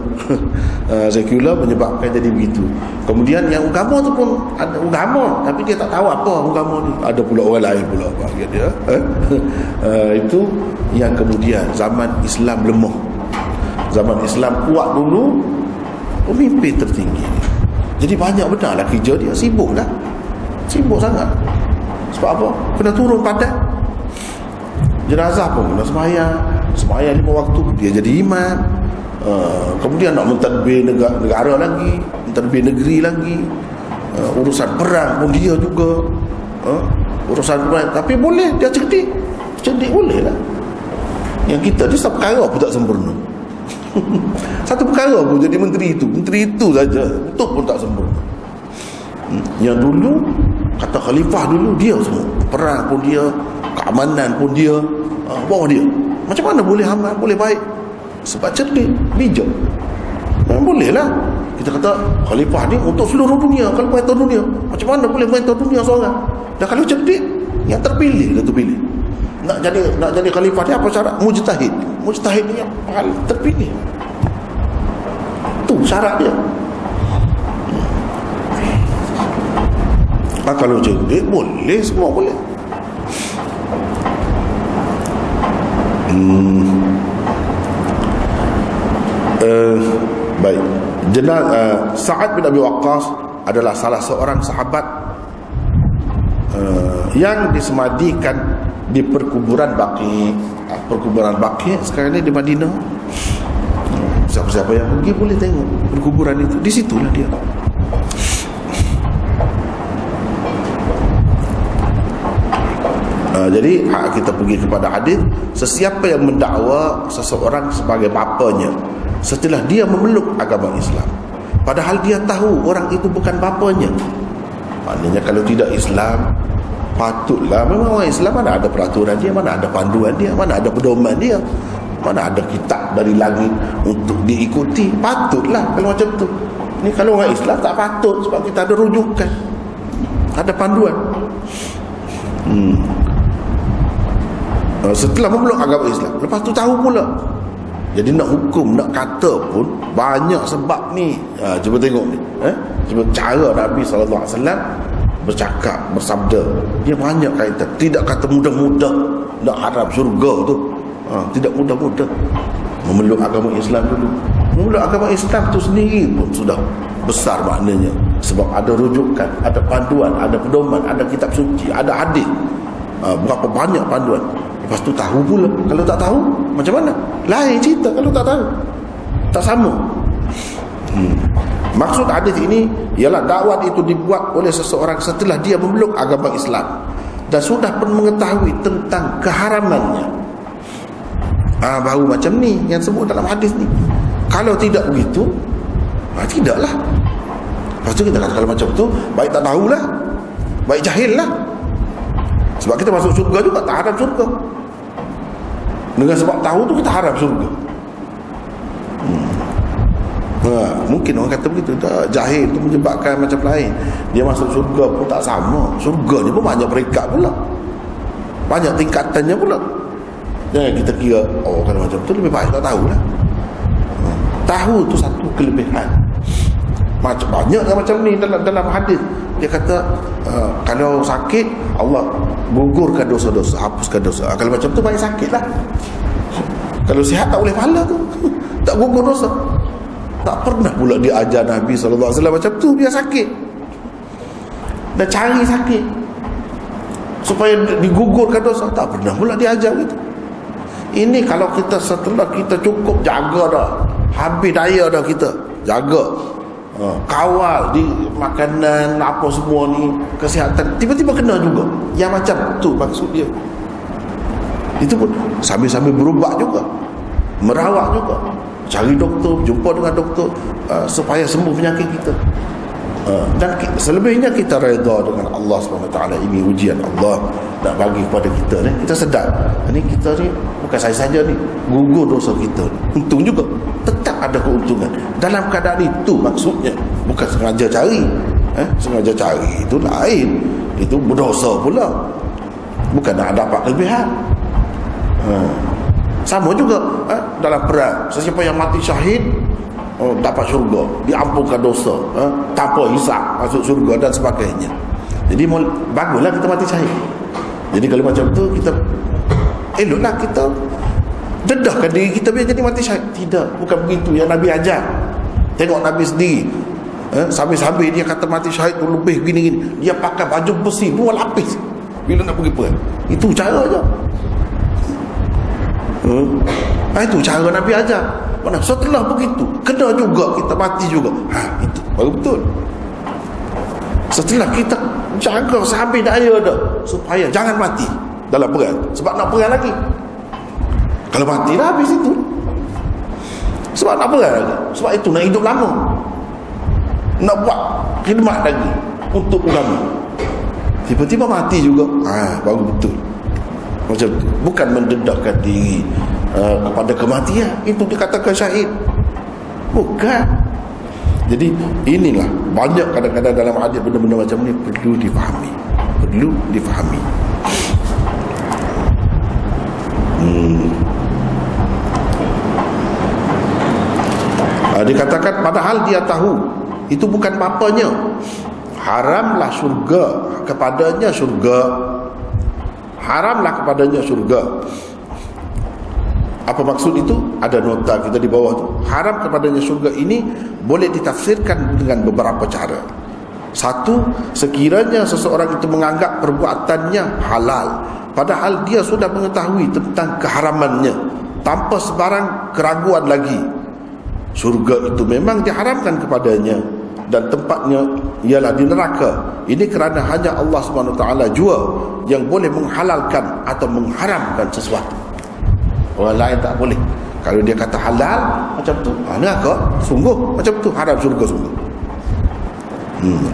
Sekular menyebabkan jadi begitu. Kemudian yang agama tu pun ada agama, tapi dia tak tahu apa agama ni. Ada pula orang lain pula bahagian dia. Itu yang kemudian zaman Islam lemah. Zaman Islam kuat dulu, pemimpin tertinggi. Jadi banyak benar lah kerja dia, sibuk lah. Sibuk sangat. Sebab apa? Kena turun padat. Jenazah pun kena sembahyang 5 waktu, dia jadi imam. Kemudian nak mentadbir negara lagi, mentadbir negeri lagi. Urusan perang pun dia juga. Urusan perang, tapi boleh dia cerdik. Cerdik boleh lah. Yang kita ni satu perkara pun tak sempurna. Satu perkara pun jadi menteri itu saja, betul pun tak sempurna. Yang dulu kata khalifah dulu dia semua, perang pun dia, keamanan pun dia, bawah dia. Macam mana boleh aman, boleh baik? Sebab cerdik, bijak. Boleh lah. Kita kata khalifah ni untuk seluruh dunia, kalau merintah dunia. Macam mana boleh merintah dunia seorang? Dan kalau cerdik, yang terpilih dia tu pilih. Nak jadi khalifah ni apa syarat? Mujtahid. Mujtahid ni yang paling terpilih. Tu syarat dia. Kalau cerdik boleh, semua boleh. Baik. Sa'ad bin Abi Waqqas adalah salah seorang sahabat yang disemadikan di perkuburan Baqi. Perkuburan Baqi sekarang ni di Madinah. Siapa-siapa yang pergi boleh tengok perkuburan itu. Di situlah dia. Jadi kita pergi kepada hadis, sesiapa yang mendakwa seseorang sebagai bapanya setelah dia memeluk agama Islam, padahal dia tahu orang itu bukan bapanya. Maknanya kalau tidak Islam, patutlah, memang orang Islam mana ada peraturan dia, mana ada panduan dia, mana ada pedoman dia, mana ada kitab dari langit untuk diikuti. Patutlah kalau macam tu. Ni kalau orang Islam tak patut, sebab kita ada rujukan, ada panduan. Setelah memeluk agama Islam, lepas tu tahu pula. Jadi nak hukum, nak kata pun banyak sebab ni. Cuba tengok ni, cuba cara Nabi SAW bercakap, bersabda, dia banyak kaitan. Tidak kata mudah-mudah nak harap syurga tu, tidak mudah-mudah. Memeluk agama Islam dulu. Memeluk agama Islam tu sendiri pun sudah besar maknanya, sebab ada rujukan, ada panduan, ada pedoman, ada kitab suci, ada hadis. Berapa banyak panduan. Lepas tu tahu pula. Kalau tak tahu, macam mana? Lain cerita kalau tak tahu. Tak sama. Maksud hadis ini ialah dakwah itu dibuat oleh seseorang setelah dia memeluk agama Islam dan sudah pun mengetahui tentang keharamannya. Baru macam ni yang sebut dalam hadis ni. Kalau tidak begitu, tidaklah. Lepas tu kita kata kalau macam tu, baik tak tahulah, baik jahil lah. Sebab kita masuk syurga juga tak harap syurga. Dengan sebab tahu tu kita harap syurga. Mungkin orang kata begitu. Jahil tu menyebabkan macam lain. Dia masuk syurga pun tak sama. Syurga ni pun banyak peringkat pula, banyak tingkatannya pula. Jangan kita kira kalau macam tu lebih baik tak tahulah. Tahu tu satu kelebihan. Macam banyak macam ni dalam hadis. Dia kata kalau sakit Allah gugurkan dosa-dosa, hapuskan dosa. Kalau macam tu baik sakit lah. Kalau sihat tak boleh pahala tu. Tak gugur dosa. Tak pernah pula dia ajar Nabi SAW macam tu. Dia sakit dan cari sakit supaya digugurkan dosa. Tak pernah pula dia ajar gitu. Ini kalau kita setelah kita cukup jaga dah, habis daya dah kita jaga, kawal di makanan apa semua ni, kesihatan, tiba-tiba kena juga yang macam tu maksud dia. Itu pun sambil-sambil berubat juga, merawat juga, cari doktor, jumpa dengan doktor, supaya sembuh penyakit kita. Dan selebihnya kita redha dengan Allah SWT. Ini ujian Allah nak bagi kepada kita ni. Kita sedar ni, kita ni bukan saja ni gugur dosa kita ni. Untung juga, tetap ada keuntungan dalam keadaan itu. Maksudnya bukan sengaja cari, sengaja cari itu lain, itu berdosa pula, bukan nak dapat kelebihan. Sama juga dalam perang, sesiapa yang mati syahid dapat syurga, diampunkan dosa, tanpa hisab, masuk syurga dan sebagainya. Jadi baguslah kita mati syahid. Jadi kalau macam tu kita eloklah kita dedahkan diri kita biar jadi mati syahid. Tidak, bukan begitu yang Nabi ajar. Tengok Nabi sendiri, sambil-sambil dia kata mati syahid tu lebih gini-gini, dia pakai baju besi 2 lapis bila nak pergi perang. Itu cara je. Itu cara Nabi ajar. Mana setelah begitu kena juga kita mati juga. Itu baru betul. Setelah kita jaga sampai daya dah supaya jangan mati dalam perang, sebab nak perang lagi. Kalau mati dah habis itu, sebab nak perang lagi. Sebab itu nak hidup lama, nak buat khidmat lagi untuk agama. Tiba-tiba mati juga, baru betul. Macam tu. Bukan mendedahkan diri kepada kematian, itu dikatakan syahid. Bukan. Jadi inilah banyak kadang-kadang dalam hadis benda-benda macam ni perlu difahami. Perlu difahami. Dikatakan padahal dia tahu itu bukan bapanya, haramlah syurga kepadanya syurga. Haramlah kepadanya syurga. Apa maksud itu? Ada nota kita di bawah tu. Haram kepadanya syurga ini boleh ditafsirkan dengan beberapa cara. Satu, sekiranya seseorang itu menganggap perbuatannya halal, padahal dia sudah mengetahui tentang keharamannya tanpa sebarang keraguan lagi. Syurga itu memang diharamkan kepadanya dan tempatnya ialah di neraka. Ini kerana hanya Allah SWT jua yang boleh menghalalkan atau mengharamkan sesuatu. Orang lain tak boleh. Kalau dia kata halal macam tu, neraka sungguh, macam tu haram syurga sungguh.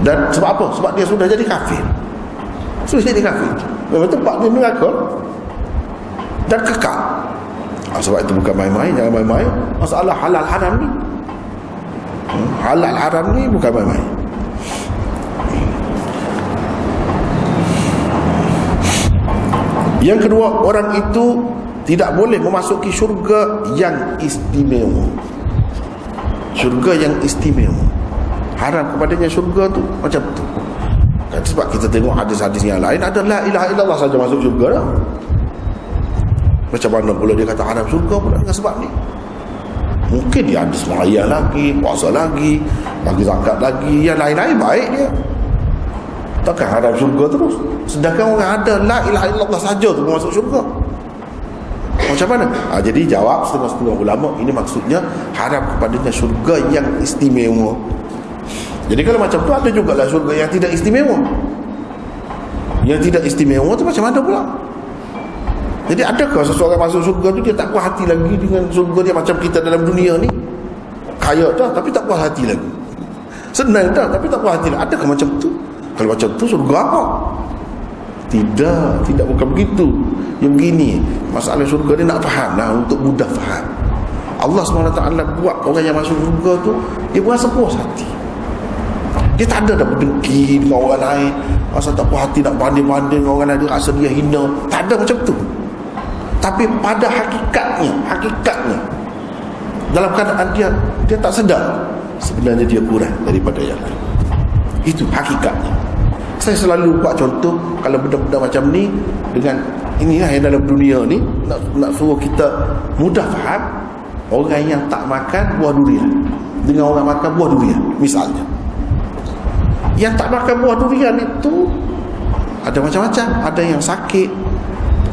Dan sebab apa? Sebab dia sudah jadi kafir. Sudah jadi kafir. Memang tempat dia neraka dan kekal. Sebab itu bukan main-main, jangan main-main masalah halal haram ni. Halal haram ni bukan main-main. Yang kedua, orang itu tidak boleh memasuki syurga yang istimewa. Syurga yang istimewa, haram kepadanya syurga tu macam tu. Kan sebab kita tengok hadis-hadis yang lain ada la ilaha illallah saja masuk syurga dah. Macam mana pula dia kata haram syurga pula dengan sebab ni? Mungkin dia ada sembahyang lagi, puasa lagi, bagi zakat lagi, yang lain-lain baik dia. Takkan haram syurga terus? Sedangkan orang ada la ilaha illallah saja tu masuk syurga. Macam mana? Jadi jawab setengah-setengah ulama, ini maksudnya haram kepadanya syurga yang istimewa. Jadi kalau macam tu ada juga lah syurga yang tidak istimewa. Yang tidak istimewa tu macam mana pula? Jadi adakah seseorang masuk syurga tu dia tak puas hati lagi dengan syurga dia macam kita dalam dunia ni? Kaya dah tapi tak puas hati lagi. Senang dah tapi tak puas hati lagi. Adakah macam tu? Kalau macam tu syurga apa? Tidak bukan begitu. Yang begini, masalah syurga ni nak faham lah, untuk mudah faham. Allah SWT buat orang yang masuk syurga tu dia berasa puas hati. Dia tak ada dah berdengki dengan orang lain, rasa tak puas hati nak banding-banding dengan orang lain, dia rasa dia hina. Tak ada macam tu. Tapi pada hakikatnya dalam keadaan dia tak sedar sebenarnya dia kurang daripada yang lain. Itu hakikatnya. Saya selalu buat contoh kalau benda-benda macam ni dengan inilah yang dalam dunia ni nak suruh kita mudah faham. Orang yang tak makan buah durian dengan orang makan buah durian misalnya. Yang tak makan buah durian itu ada macam-macam. Ada yang sakit,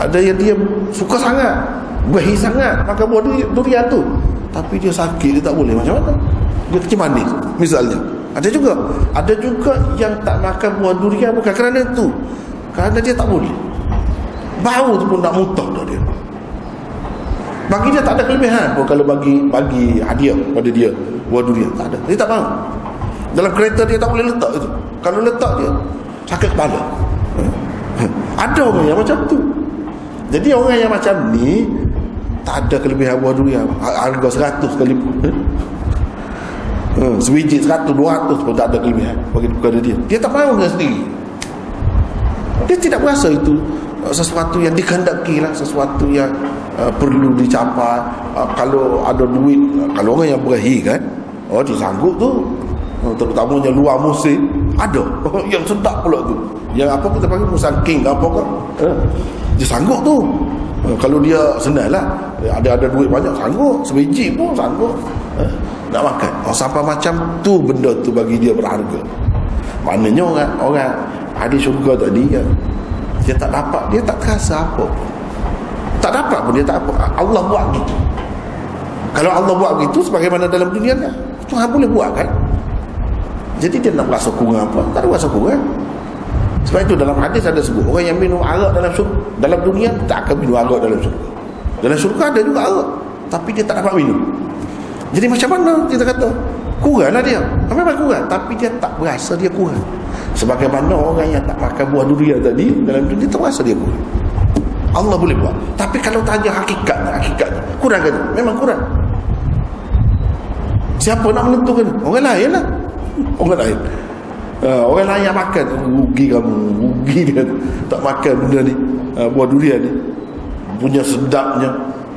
ada yang dia suka sangat, berhi sangat makan buah durian tu, tapi dia sakit, dia tak boleh. Macam mana? Dia kecil manis misalnya. Ada juga yang tak makan buah durian bukan kerana itu, kerana dia tak boleh. Bau tu pun nak muntah dah dia. Bagi dia tak ada kelebihan pun kalau bagi hadiah pada dia buah durian, tak ada. Dia tak mahu. Dalam kereta dia tak boleh letak itu. Kalau letak dia sakit kepala. Ada orang yang macam tu. Jadi orang yang macam ni tak ada kelebihan buah durian, harga 100 sekalipun. Sebiji 100, 200 pun tak ada kelebihan bagi kepada dia. Dia tak mahu dengan sendiri. Dia tidak berasa itu sesuatu yang dikehendaki lah, sesuatu yang perlu dicapai. Kalau ada duit, kalau orang yang berahi kan, dia sanggup tu. Terutamanya luar musim ada yang sedap pula tu, yang apa kita panggil musim king apa kan, dia sanggup tu. Kalau dia senang lah, ada duit banyak, sanggup sebiji pun sanggup nak makan. Sampai macam tu benda tu bagi dia berharga. Maknanya orang hadis syurga tadi dia tak dapat, dia tak terasa apa, tak dapat pun dia tak apa. Allah buat gitu. Kalau Allah buat gitu sebagaimana dalam dunia kan, Tuhan boleh buat kan. Jadi dia nak rasa kurang apa? Tak ada rasa kurang. Sebab itu dalam hadis ada sebut orang yang minum arak dalam dunia tak akan minum arak dalam syurga. Dalam syurga ada juga arak, tapi dia tak dapat minum. Jadi macam mana kita kata? Kuranglah dia. Memang kurang, tapi dia tak berasa dia kurang. Sebagaimana orang yang tak makan buah durian tadi dalam dunia tak berasa dia kurang. Allah boleh buat. Tapi kalau tanya hakikatnya kurang kan? Memang kurang. Siapa nak menentukan? Orang lain lah. Orang lain yang makan, rugi dia tak makan benda ni, buah durian ni punya sedapnya.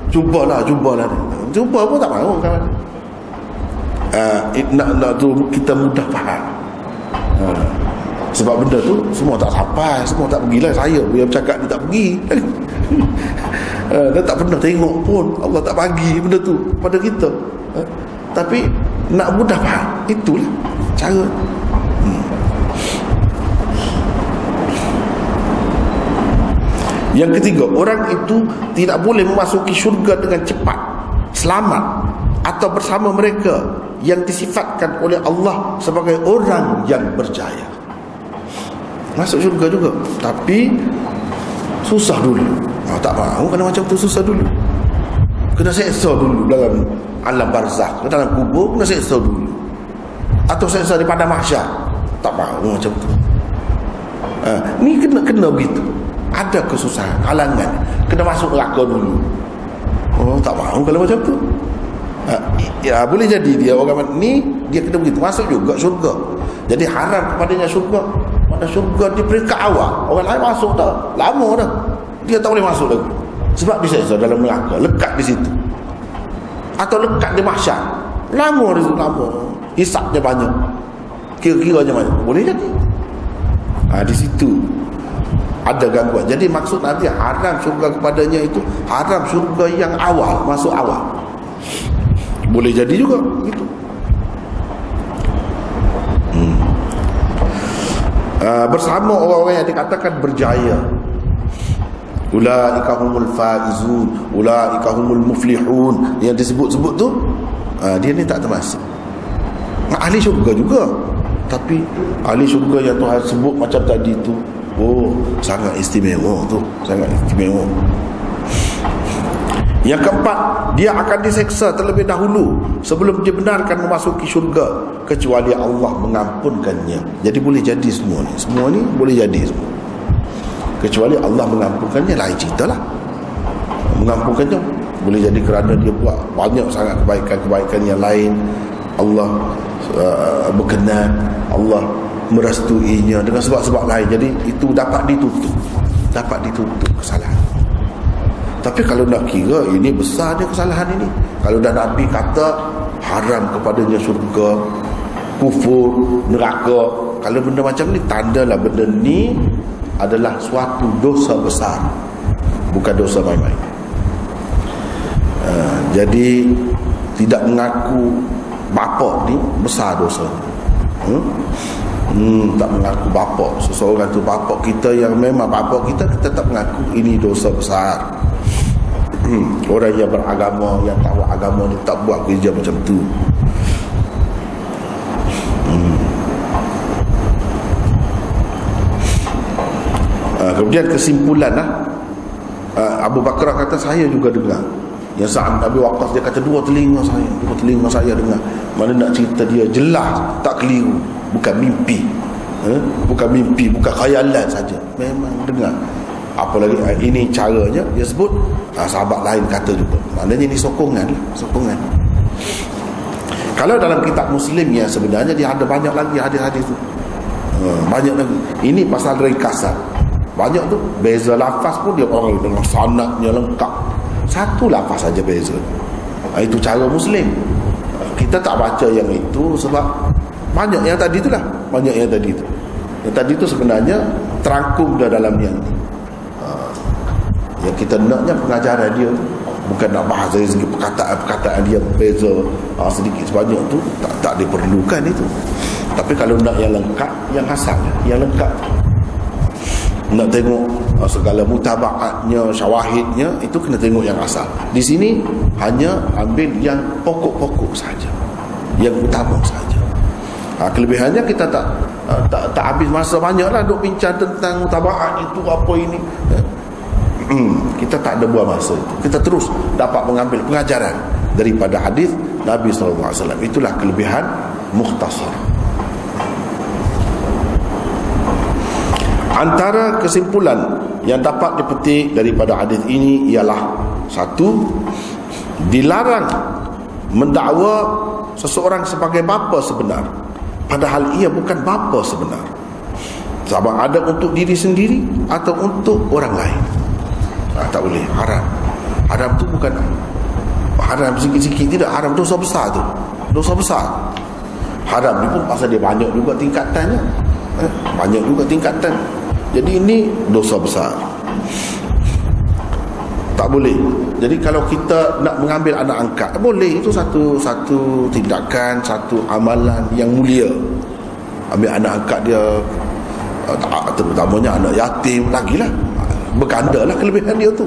Cuba pun tak mahu kan. Nak tu kita mudah faham. Sebab benda tu semua tak sampai, semua tak pergilah. Saya yang bercakap dia tak pergi. Dia tak pernah tengok pun, Allah tak bagi benda tu pada kita. Tapi nak mudah faham, itulah cara. Yang ketiga, orang itu tidak boleh memasuki syurga dengan cepat, selamat, atau bersama mereka yang disifatkan oleh Allah sebagai orang yang berjaya. Masuk syurga juga, tapi susah dulu. Tak mahu kena macam tu, susah dulu. Kena seksa dulu dalam alam barzakh, dalam kubur kena seksa dulu. Atau seksa di padang mahsyar. Tak mahu macam tu. Ni kena begitu. Ada kesusahan, halangan. Kena masuk neraka dulu. Tak mahu kalau macam tu. Boleh jadi dia orang ni, dia kena begitu, masuk juga syurga. Jadi haram kepadanya syurga. Mana syurga di peringkat awal, orang lain masuk dah, lama dah, dia tak boleh masuk lagi sebab diseksa dalam neraka, lekat di situ. Atau lekat di mahsyar, lama di situ, lama, hisapnya banyak, kira-kiranya banyak. Boleh jadi di situ ada gangguan. Jadi maksud Nabi haram syurga kepadanya itu haram syurga yang awal, masuk awal. Boleh jadi juga gitu. Bersama orang-orang yang dikatakan berjaya, ulaika humul faizun, ulaika humul muflihun, yang disebut-sebut tu, dia ni tak termasuk ahli syurga juga. Tapi ahli syurga yang Tuhan sebut macam tadi tu, sangat istimewa tu, sangat istimewa. Yang keempat, dia akan diseksa terlebih dahulu sebelum dibenarkan memasuki syurga, kecuali Allah mengampunkannya. Jadi boleh jadi semua ni boleh jadi semua, kecuali Allah mengampunkannya. Lain cerita lah. Mengampunkannya boleh jadi kerana dia buat banyak sangat kebaikan-kebaikan yang lain, Allah berkenan, Allah merestuinya dengan sebab-sebab lain. Jadi itu dapat ditutup kesalahan. Tapi kalau nak kira ini besar dia kesalahan ini, kalau dah Nabi kata haram kepadanya syurga, kufur, neraka, kalau benda macam ni, tandalah benda ni adalah suatu dosa besar, bukan dosa main-main. Jadi tidak mengaku bapa ni besar dosa. Tak mengaku bapa seseorang tu, bapa kita yang memang bapa kita tak mengaku, ini dosa besar. Orang yang beragama, yang tahu agama ni, tak buat kerja macam tu. Kemudian kesimpulan Abu Bakar kata, saya juga dengar yang Sa'ad Abi Waqqas, dia kata dua telinga saya dengar. Mana nak cerita dia jelas, tak keliru, bukan mimpi, bukan khayalan saja, memang dengar. Apalagi ini caranya dia sebut, sahabat lain kata juga. Maknanya ini sokongan. Kalau dalam kitab Muslim yang sebenarnya dia ada banyak lagi hadis-hadis tu, banyak lagi. Ini pasal ringkasan, banyak tu. Beza lafaz pun dia orang dengan sanadnya lengkap, satu lafaz saja beza. Itu cara Muslim. Kita tak baca yang itu sebab banyak yang tadi tu lah, Yang tadi tu sebenarnya terangkum dah dalam yang ni. Yang kita naknya pengajaran dia, bukan nak bahas dari segi perkataan dia beza sedikit sebanyak tu, tak diperlukan itu. Tapi kalau nak yang lengkap, yang asal, yang lengkap, nak tengok segala mutabaatnya, syawahidnya, itu kena tengok yang asal. Di sini hanya ambil yang pokok-pokok saja, yang utama saja. Kelebihannya kita tak habis masa banyak lah duk bincang tentang mutabaat itu apa ini. Kita tak ada buang masa itu. Kita terus dapat mengambil pengajaran daripada hadis Nabi SAW. Itulah kelebihan mukhtasar. Antara kesimpulan yang dapat dipetik daripada hadis ini ialah, satu, dilarang mendakwa seseorang sebagai bapa sebenar, padahal ia bukan bapa sebenar, sama ada untuk diri sendiri atau untuk orang lain. Tak boleh, haram. Haram tu bukan haram sikit-sikit, tidak. Haram dosa besar tu, dosa besar. Haram ni pun pasal dia banyak juga tingkatannya, jadi ini dosa besar, tak boleh. Jadi kalau kita nak mengambil anak angkat, boleh, itu satu tindakan, satu amalan yang mulia. Ambil anak angkat dia, terutamanya anak yatim, lagilah berganda lah kelebihan dia tu.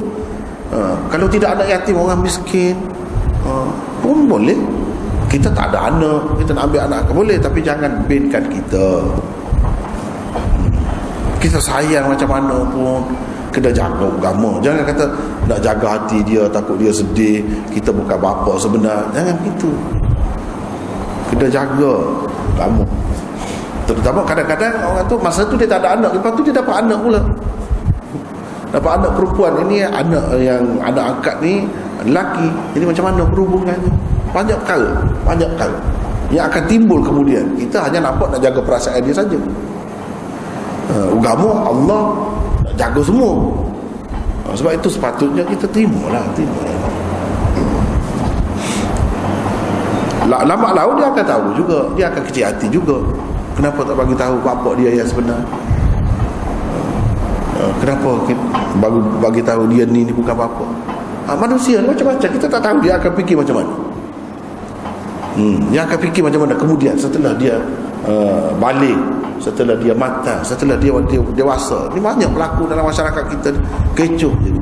Kalau tidak anak yatim, orang miskin, pun boleh. Kita tak ada anak, kita nak ambil anak boleh, tapi jangan binkan kita. Kita sayang macam mana pun kena jaga agama. Jangan kata nak jaga hati dia, takut dia sedih, kita bukan bapa sebenar. Jangan gitu. Kena jaga agama. Terutama kadang-kadang orang tu masa tu dia tak ada anak, lepas tu dia dapat anak pula. Dapat anak perempuan. Ini anak yang anak angkat ni lelaki. Jadi macam mana perhubungannya? Banyak perkara yang akan timbul kemudian. Kita hanya nampak nak jaga perasaan dia saja. Agama Allah nak jaga semua. Sebab itu sepatutnya kita terima. Lambat laun dia akan tahu juga, dia akan kecil hati juga. Kenapa tak bagi tahu bapak dia yang sebenar? Kenapa bagi tahu dia ni bukan bapa? Manusia macam-macam, kita tak tahu dia akan fikir macam mana. Dia akan fikir macam mana kemudian setelah dia balik, setelah dia matang, setelah dia dewasa. Ini banyak berlaku dalam masyarakat kita, kecoh je.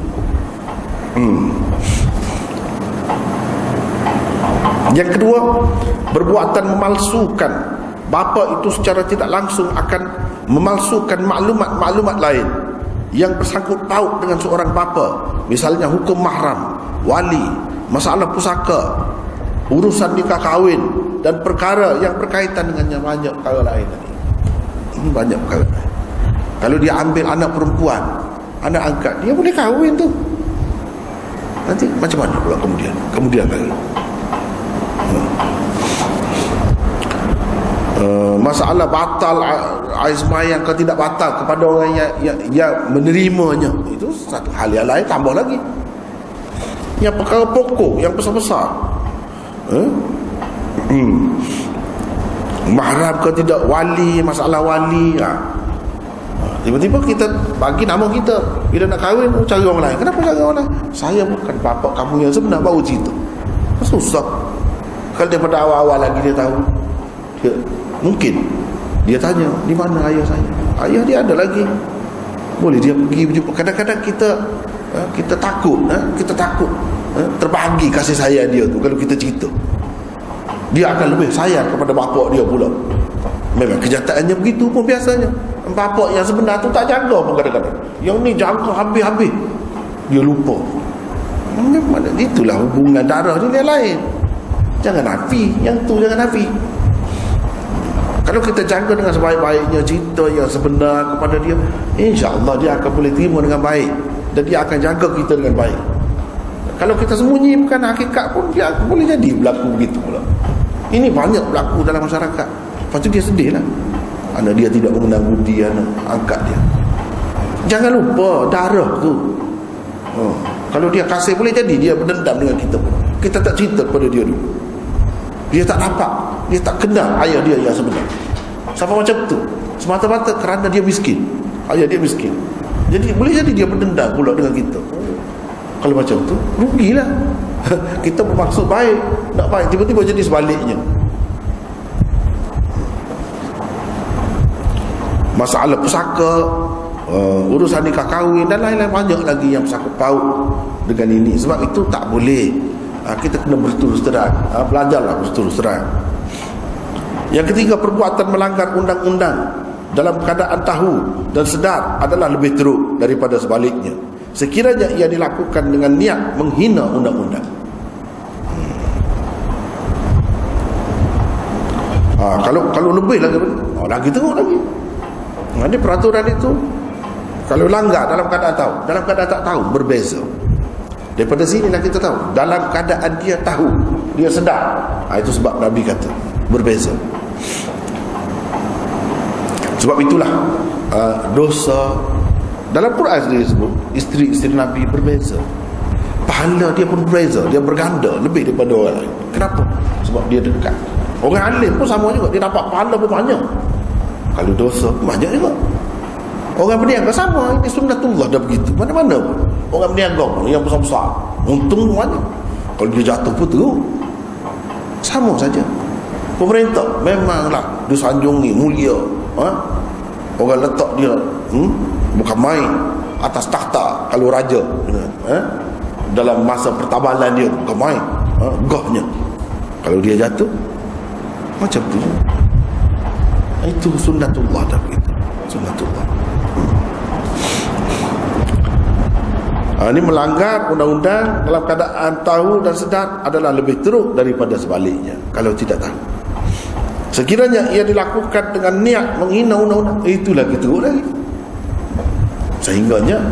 Yang kedua, perbuatan memalsukan. Bapa itu secara tidak langsung akan memalsukan maklumat-maklumat lain yang bersangkut paut dengan seorang bapa. Misalnya hukum mahram, wali, masalah pusaka, urusan nikah kahwin, dan perkara yang berkaitan dengannya. Banyak perkara lain tadi. Ini banyak perkara lain. Kalau dia ambil anak perempuan, anak angkat, dia boleh kahwin tu. Nanti macam mana pula kemudian lagi? Masalah batal air sembahyang ke tidak batal kepada orang yang menerimanya, itu satu hal yang lain, tambah lagi. Yang perkara pokok, yang besar-besar, mahram ke tidak, wali, masalah wali, tiba-tiba kita bagi nama kita, bila nak kahwin cari orang lain. Kenapa cari orang lain? Saya bukan bapa kamu yang sebenar, baru cerita. Susah. Kalau daripada awal-awal lagi dia tahu, mungkin dia tanya, di mana ayah saya? Ayah dia ada lagi, boleh dia pergi berjumpa. Kadang-kadang kita takut, terbahagi kasih sayang dia tu. Kalau kita cerita, dia akan lebih sayang kepada bapak dia pula. Memang kenyataannya begitu pun biasanya. Bapak yang sebenar tu tak jaga pun kadang-kadang. Yang ni jaga habis-habis, dia lupa. Memang itulah hubungan darah ni lain. Jangan nafi, yang tu jangan nafi. Kalau kita jaga dengan sebaik-baiknya cerita yang sebenar kepada dia, insya-Allah dia akan boleh terima dengan baik, dan dia akan jaga kita dengan baik. Kalau kita sembunyi bukan hakikat pun, dia boleh jadi berlaku begitu pula. Ini banyak berlaku dalam masyarakat. Lepas tu dia sedih lah, anak dia tidak mengenal budi anak angkat dia. Jangan lupa darah tu. Kalau dia kasih, boleh jadi dia berdendam dengan kita pun. Kita tak cerita kepada dia dulu, dia tak nampak, dia tak kenal ayah dia yang sebenar. Sampai macam tu, semata-mata kerana dia miskin, ayah dia miskin. Jadi boleh jadi dia berdendam pula dengan kita. Kalau macam tu, rugilah. Kita bermaksud baik, nak baik, tiba-tiba jadi sebaliknya. Masalah pusaka, urusan nikah kahwin dan lain-lain, banyak lagi yang bersangkut paut dengan ini. Sebab itu tak boleh. Kita kena berterus terang, belajarlah berterus terang. Yang ketiga, perbuatan melanggar undang-undang dalam keadaan tahu dan sedar adalah lebih teruk daripada sebaliknya, sekiranya ia dilakukan dengan niat menghina undang-undang. Kalau lebih lagi teruk lagi. Ada peraturan itu, kalau langgar dalam keadaan tahu, dalam keadaan tak tahu, berbeza. Daripada sinilah kita tahu, dalam keadaan dia tahu, dia sedar. Itu sebab Nabi kata berbeza. Sebab itulah dosa dalam Quran sendiri sebut isteri-isteri Nabi berbeza. Pahala dia pun berbeza, dia berganda lebih daripada orang lain. Kenapa? Sebab dia dekat. Orang alim pun sama juga, dia dapat pahala pun banyak. Kalau dosa banyak juga. Orang berniaga sama, ini sunnatullah dah begitu. Mana-mana pun orang berniaga pun yang besar-besar, untung banyak. Kalau dia jatuh pun teruk, sama saja. Pemerintah memanglah disanjungi mulia, orang letak dia bukan main atas takhta. Kalau raja dalam masa pertabalan dia bukan main, gahnya. Kalau dia jatuh macam tu. Itu sunnatullah dah begitu. Sunnatullah. Ini melanggar undang-undang dalam keadaan tahu dan sedar adalah lebih teruk daripada sebaliknya kalau tidak tahu. Sekiranya ia dilakukan dengan niat menghina undang-undang, itu lagi teruk lagi. Sehingganya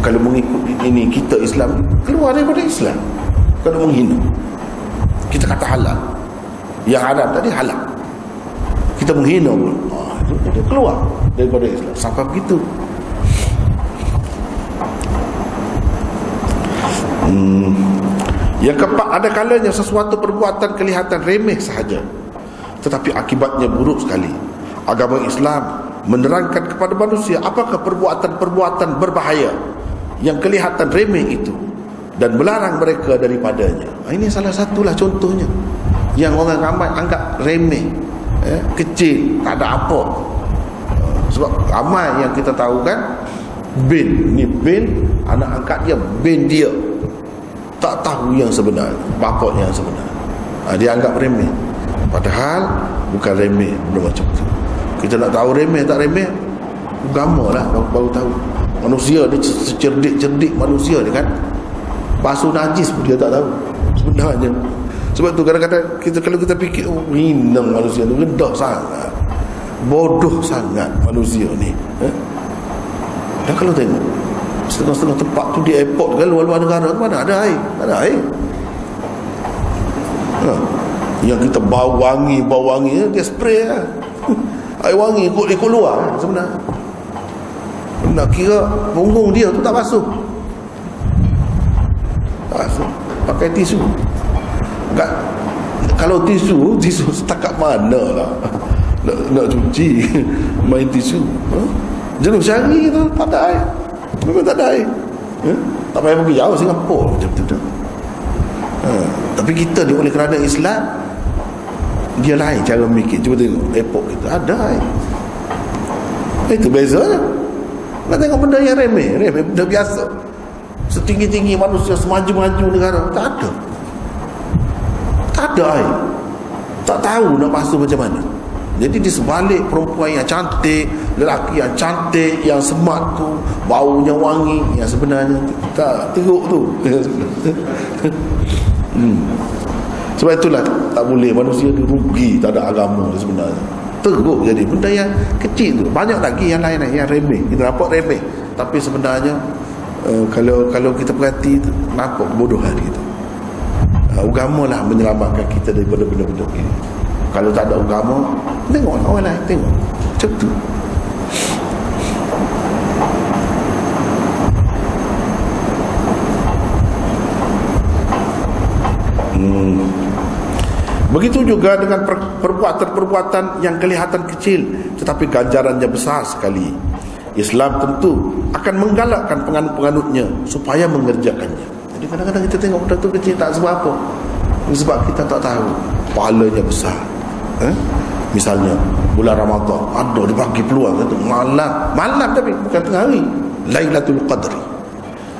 kalau mengikut ini kita Islam keluar daripada Islam. Kalau menghina, kita kata halal, yang haram tadi halal, kita menghina pun, itu keluar daripada Islam. Sampai begitu. Yang keempat, ada kalanya sesuatu perbuatan kelihatan remeh sahaja, tetapi akibatnya buruk sekali. Agama Islam menerangkan kepada manusia apakah perbuatan-perbuatan berbahaya yang kelihatan remeh itu dan melarang mereka daripadanya. Ini salah satulah contohnya yang orang ramai anggap remeh, kecil, tak ada apa. Sebab ramai yang kita tahu kan, bin, ni bin, anak angkat dia, bin dia tak tahu yang sebenar, bapak yang sebenar. Dia anggap remeh, padahal bukan remeh, benda macam tu. Kita nak tahu remeh tak remeh, agama lah baru tahu. Manusia dia secerdik-cerdik manusia ni kan, basuh najis pun dia tak tahu sebenarnya. Sebab tu kadang-kadang kalau kita fikir, minang manusia ni rendah sangat, bodoh sangat manusia ni. Dan kalau tengok setengah-setengah tempat tu di airport kan, luar-luar negara tu mana ada air, tak ada air. Yang kita bau wangi dia spray lah. Air wangi ikut luar sebenarnya. Nak kira punggung dia tu tak basuh, pakai tisu. Kalau tisu setakat mana lah nak cuci main tisu. Jenuh syari tu tak ada air, memang tak ada air. Tak payah pergi jauh Singapura macam tu. Tapi kita ni oleh kerana Islam, dia lain cara mikir. Cuba tengok airport kita ada air. Itu bezanya. Nak tengok benda yang remeh, benda biasa, setinggi-tinggi manusia, semaju-maju negara, tak ada air, tak tahu nak basuh macam mana. Jadi di sebalik perempuan yang cantik, lelaki yang cantik, yang smart tu, baunya wangi, yang sebenarnya tak teruk tu. Sebab itulah tak boleh, manusia tu rugi, tak ada agama sebenarnya. Teruk jadi benda yang kecil tu. Banyak lagi yang lain yang remeh, kita nampak remeh, tapi sebenarnya kalau kita perhati tu, nampak kebodohan kita. Agama lah menyelamatkan kita daripada benda-benda ini. Kalau tak ada agama, tengoklah orang lain, tengok macam tu. Begitu juga dengan perbuatan-perbuatan yang kelihatan kecil tetapi ganjarannya besar sekali. Islam tentu akan menggalakkan penganut-penganutnya supaya mengerjakannya. Jadi kadang-kadang kita tengok benda tu kecil tak sebab apa, sebab kita tak tahu pahalanya besar. Misalnya bulan Ramadan ada dibagi peluang kata malam tapi bukan tengah hari, Lailatul Qadri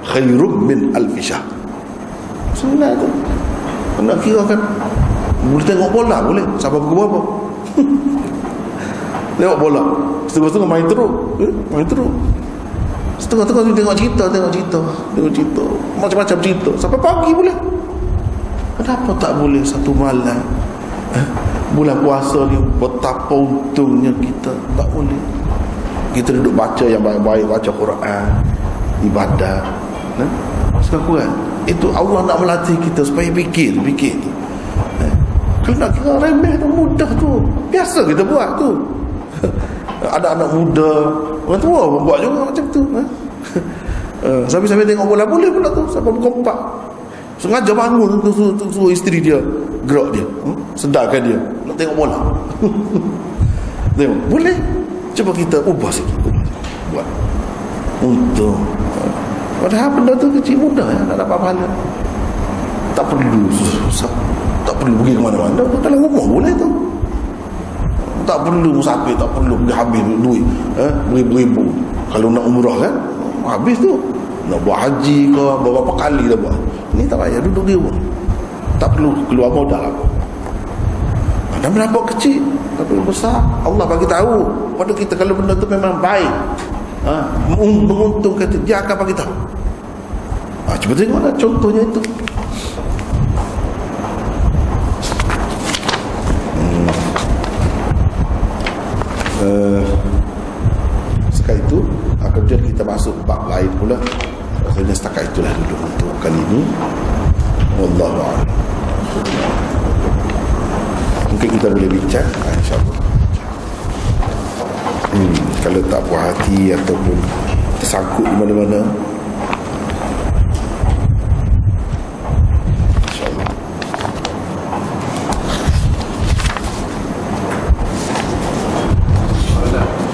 khairum min alf syahr. Sunat tu. Nak kira kan boleh tengok bola, boleh siapa pukul berapa. Tengok bola setengah-setengah main teruk, setengah-setengah tengok cerita macam-macam cerita sampai pagi boleh. Kenapa tak boleh satu malam bulan puasa ni, betapa untungnya kita tak boleh. Kita duduk baca yang baik-baik, baca Quran, ibadat, sekurang-kurang itu Allah nak melatih kita supaya fikir tu. Kalau nak kira remeh tu, mudah tu, biasa kita buat tu. Ada anak muda, orang tua pun buat juga macam tu. Sambil-sambil tengok bola boleh pula tu, sampai pukul 4 sengaja bangun tu, suruh isteri dia gerak dia, sedarkan dia nak tengok bola. Tengok, boleh. Cuba kita ubah sikit, buat untuk padahal benda tu kecil, mudah nak dapat pahala. Tak perlu susah, tak perlu pergi ke mana-mana, dalam rumah boleh tu. Tak perlu musafir, tak perlu pergi habis duit beribu-ribu. Kalau nak umrah kan habis tu, nak buat haji ke berapa kali dah buat. Ni tak payah, duduk di rumah, tak perlu keluar modal apa. Dan berapa kecil tapi besar, Allah bagi tahu pada kita kalau benda tu memang baik, menguntungkan, dia akan bagi tahu. Cuba tengoklah contohnya itu. Sekarang itu kemudian kita masuk bab lain pula. Rasanya setakat itulah dulu untuk kali ini. Wallahu a'lam. Mungkin kita boleh bincang, insyaAllah. Kalau tak puas hati ataupun tersangkut di mana-mana, insyaAllah.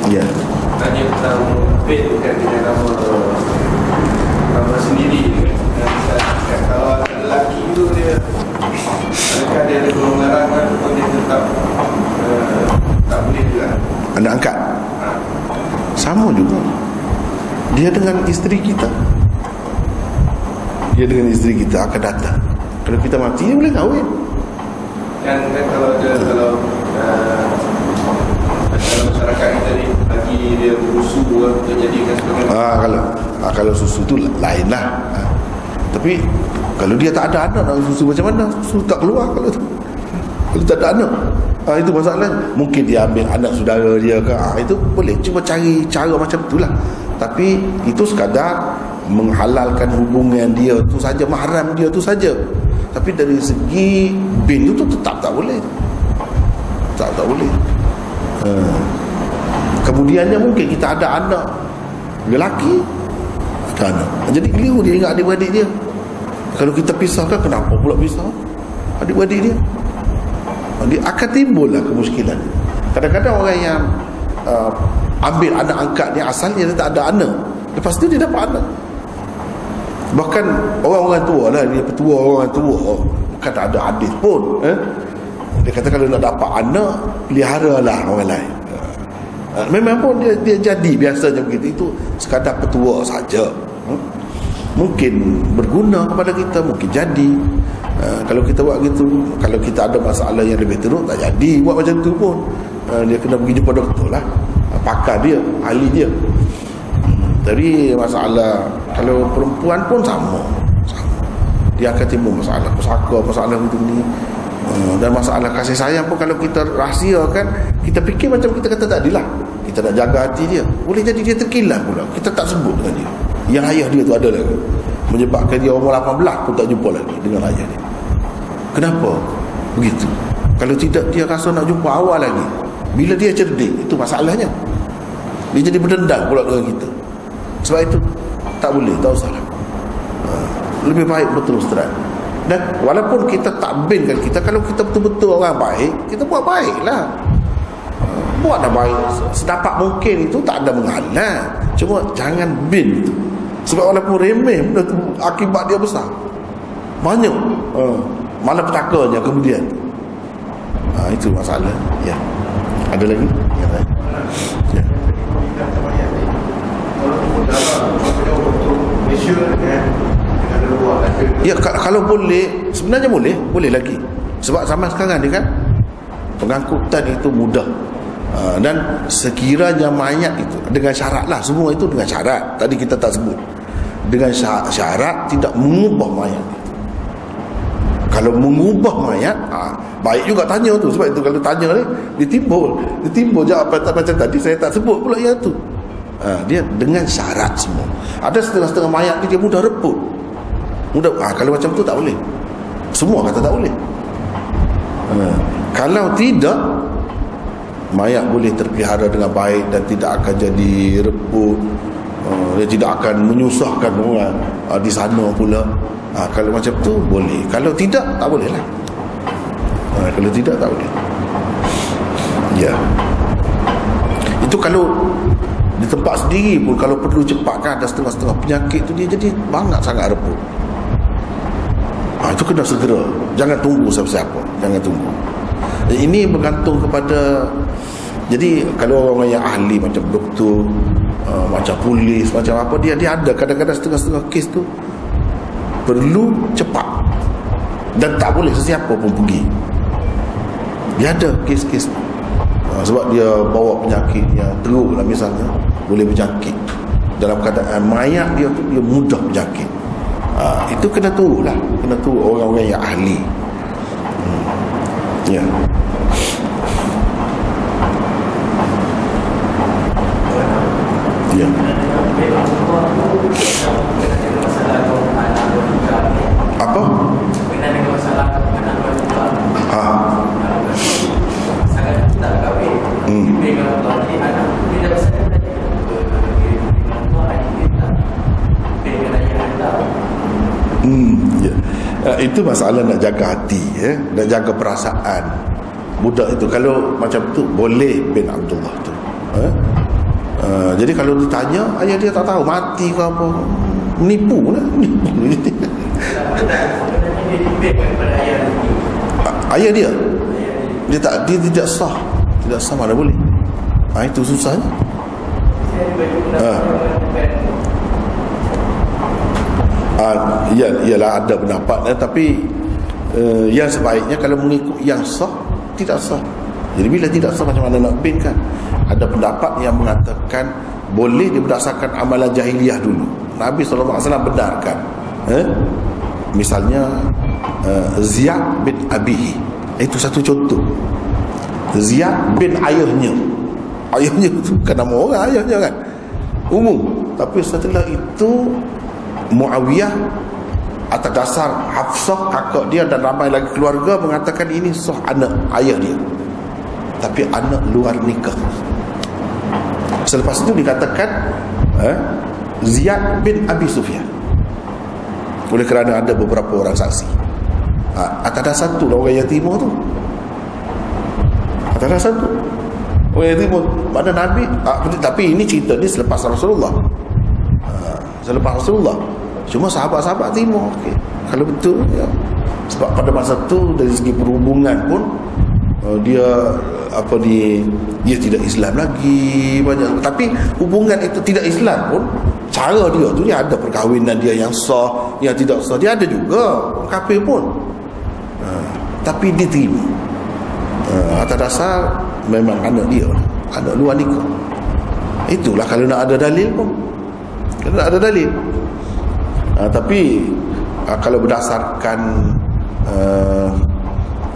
Ya. Tanya tentang bed bukan dengan nama sendiri kan. Kalau ada lelaki itu dia, adakah dia ada pelonggaran atau dia tetap tak boleh juga? Anak angkat sama juga. Dia dengan isteri kita, dia dengan isteri kita akan datang. Kalau kita mati, dia boleh kahwin. Kan kalau dalam masyarakat kita ni lagi dia berusu untuk jadikan sebagai kalau susu tu lain lah. Tapi kalau dia tak ada anak nak susu macam mana? Susu tak keluar kalau tak ada anak. Itu masalah. Mungkin dia ambil anak saudara dia ke, itu boleh. Cuba cari cara macam itulah. Tapi itu sekadar menghalalkan hubungan dia tu saja, mahram dia tu saja. Tapi dari segi bin tu tetap tak boleh. Tak boleh. Kemudiannya mungkin kita ada anak lelaki, ada anak, jadi keliru dia ingat adik-beradik dia. Kalau kita pisahkan, kenapa pula pisah adik-beradik dia? Dia akan timbullah kemuskilan. Kadang-kadang orang yang ambil anak angkat dia asalnya dia tak ada anak, lepas tu dia dapat anak. Bahkan orang-orang tua lah, dia petua orang tua, bukan tak ada hadis pun, dia kata kalau nak dapat anak, peliharalah orang lain. Memang pun dia jadi biasanya begitu. Itu sekadar petua saja. Mungkin berguna kepada kita, mungkin jadi. Kalau kita buat gitu, kalau kita ada masalah yang lebih teruk, tak jadi buat macam tu pun. Dia kena pergi jumpa doktor lah, pakar dia, ahli dia. Jadi masalah kalau perempuan pun sama. Dia akan timbul masalah pusaka, masalah macam ni. Dan masalah kasih sayang pun kalau kita rahsiakan, kita fikir macam kita kata tadi lah, kita nak jaga hati dia, boleh jadi dia terkilan pula, kita tak sebut dengan dia. Yang ayah dia tu ada lagi, menyebabkan dia umur 18 pun tak jumpa lagi dengan ayah dia. Kenapa begitu? Kalau tidak, dia rasa nak jumpa awal lagi. Bila dia cerdik, itu masalahnya. Dia jadi berdendam pula dengan kita. Sebab itu tak boleh, tak usah lah. Lebih baik berterus terang. Dan walaupun kita takbinkan kita, kalau kita betul-betul orang baik, kita buat baiklah. Buatlah baik sedapat mungkin, itu tak ada menghalang. Cuma jangan bin tu. Sebab walaupun remeh, benda tu akibat dia besar. Banyak malah petakannya kemudian. Itu masalah. Ya. Ada lagi? Ya. Ya, kalau boleh, sebenarnya boleh lagi. Sebab zaman sekarang ni kan, pengangkutan itu mudah. Dan sekiranya mayat itu dengan syarat lah, semua itu dengan syarat. Tadi kita tak sebut. Dengan syarat tidak mengubah mayat itu. Kalau mengubah mayat, baik juga tanya tu. Sebab itu kalau tanya ni, ditimbul jawapan macam tadi saya tak sebut pula yang tu. Dia dengan syarat semua. Ada setengah-setengah mayat ni dia mudah reput. Kalau macam tu tak boleh. Semua kata tak boleh. Kalau tidak, mayat boleh terpelihara dengan baik dan tidak akan jadi reput. Dia tidak akan menyusahkan orang di sana pula. Kalau macam tu boleh. Kalau tidak, tak boleh lah. Kalau tidak, tak boleh. Ya. Itu kalau di tempat sendiri pun, kalau perlu cepatkan, ada setengah-setengah penyakit tu dia jadi banyak sangat reput. Itu kena segera. Jangan tunggu siapa-siapa. Jangan tunggu. Ini bergantung kepada. Jadi kalau orang yang ahli macam doktor, macam polis, macam apa, dia ada kadang-kadang setengah-setengah kes tu perlu cepat. Dan tak boleh sesiapa pun pergi. Dia ada kes-kes sebab dia bawa penyakit yang teruk lah, misalnya boleh berjangkit. Dalam keadaan mayat dia tu, dia mudah berjangkit. Itu kena turun lah, kena turun orang-orang yang ahli. Ya. Ya. Apa? Itu masalah nak jaga hati, nak jaga perasaan budak itu. Kalau macam tu boleh bin Abdullah tu. Jadi kalau ditanya, ayah dia tak tahu, mati ke apa, menipu lah, menipu. Ayah dia tidak sah, mana boleh. Itu susahnya. Ialah ada pendapat, tapi yang sebaiknya kalau mengikut yang sah, tidak sah. Jadi bila tidak sah, macam mana nak bin kan? Ada pendapat yang mengatakan boleh dia berdasarkan amalan jahiliyah dulu. Nabi SAW benarkan. Misalnya Ziyad bin Abihi, itu satu contoh. Ziyad bin ayahnya itu bukan nama orang, ayahnya kan umum. Tapi setelah itu Muawiyah atas dasar Hafsah kakak dia dan ramai lagi keluarga mengatakan ini sah anak ayah dia, tapi anak luar nikah. Selepas itu dikatakan Ziyad bin Abi Sufyan, oleh kerana ada beberapa orang saksi. Atas dasar tu orang yatim tu, atas dasar tu orang yatim pada Nabi. Tapi ini cerita ni selepas Rasulullah, cuma sahabat-sahabat timur. Okay. Kalau betul ya. Sebab pada masa tu dari segi perhubungan pun dia tidak Islam lagi banyak. Tapi hubungan itu tidak Islam pun, cara dia tu dia ada perkahwinan dia yang sah, yang tidak sah dia ada juga, kafir pun. Tapi diterima atas dasar memang anak dia, anak luar nikah. Itulah kalau nak ada dalil pun, kalau nak ada dalil. Tapi kalau berdasarkan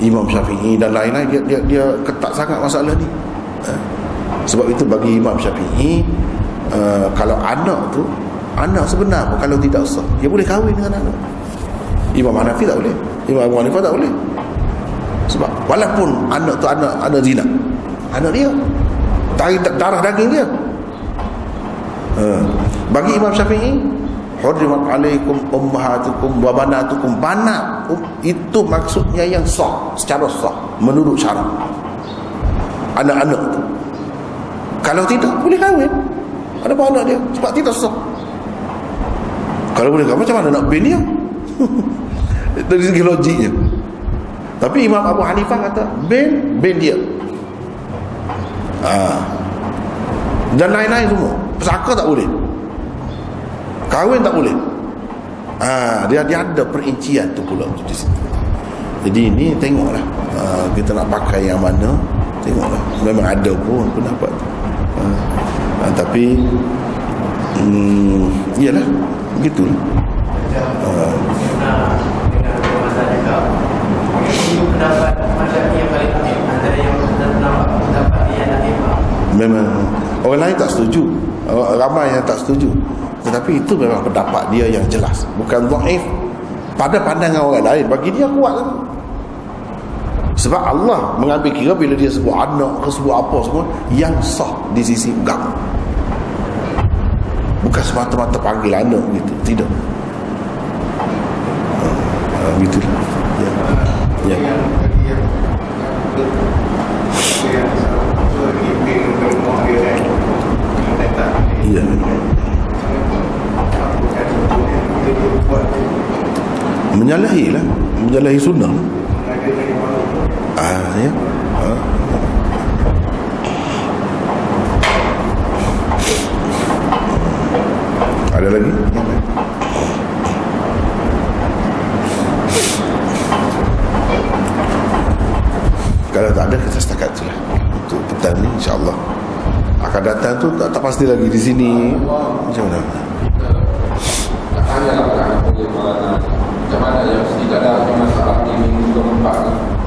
Imam Syafi'i dan lain-lain, dia ketat sangat masalah ni. Sebab itu bagi Imam Syafi'i, kalau anak sebenar pun kalau tidak sah, dia boleh kahwin dengan anak. Imam Hanafi tak boleh, Imam Abu Hanifah tak boleh. Sebab walaupun anak tu anak zina, anak dia darah daging dia. Bagi Imam Syafi'i, hurrimat alaikum ummahatukum wa banatukum, banat itu maksudnya yang sah, secara sah menurut syarak. Anak-anak tu kalau tidak boleh kahwin, ada apa anak dia sebab tidak sah. Kalau boleh kahwin, macam mana nak bin dia? Dari segi logiknya. Tapi Imam Abu Hanifah kata bin dia. Dan lain-lain semua. Pesaka tak boleh, kahwin tak boleh. Dia ada perincian tu pula di situ. Jadi ini tengoklah, kita nak pakai yang mana, tengoklah. Memang ada pun pendapat tu. Tapi iyalah begitulah. Memang orang lain tak setuju, ramai yang tak setuju, tetapi itu memang pendapat dia yang jelas, bukan dhaif pada pandangan orang lain. Bagi dia kuat kan? Sebab Allah mengambil kira bila dia sebut anak ke sebut apa semua yang sah di sisi agama, bukan semata-mata panggil anak gitu, tidak. Gitulah. Ya. Ya. Menyalahi sunnah. Ya. Ada lagi? Kalau tak ada setakat itulah untuk petang ni, insyaAllah. Akan datang tu tak pasti lagi di sini macam mana. Tak tanya lah macam mana yang tidak ada masalah ini 24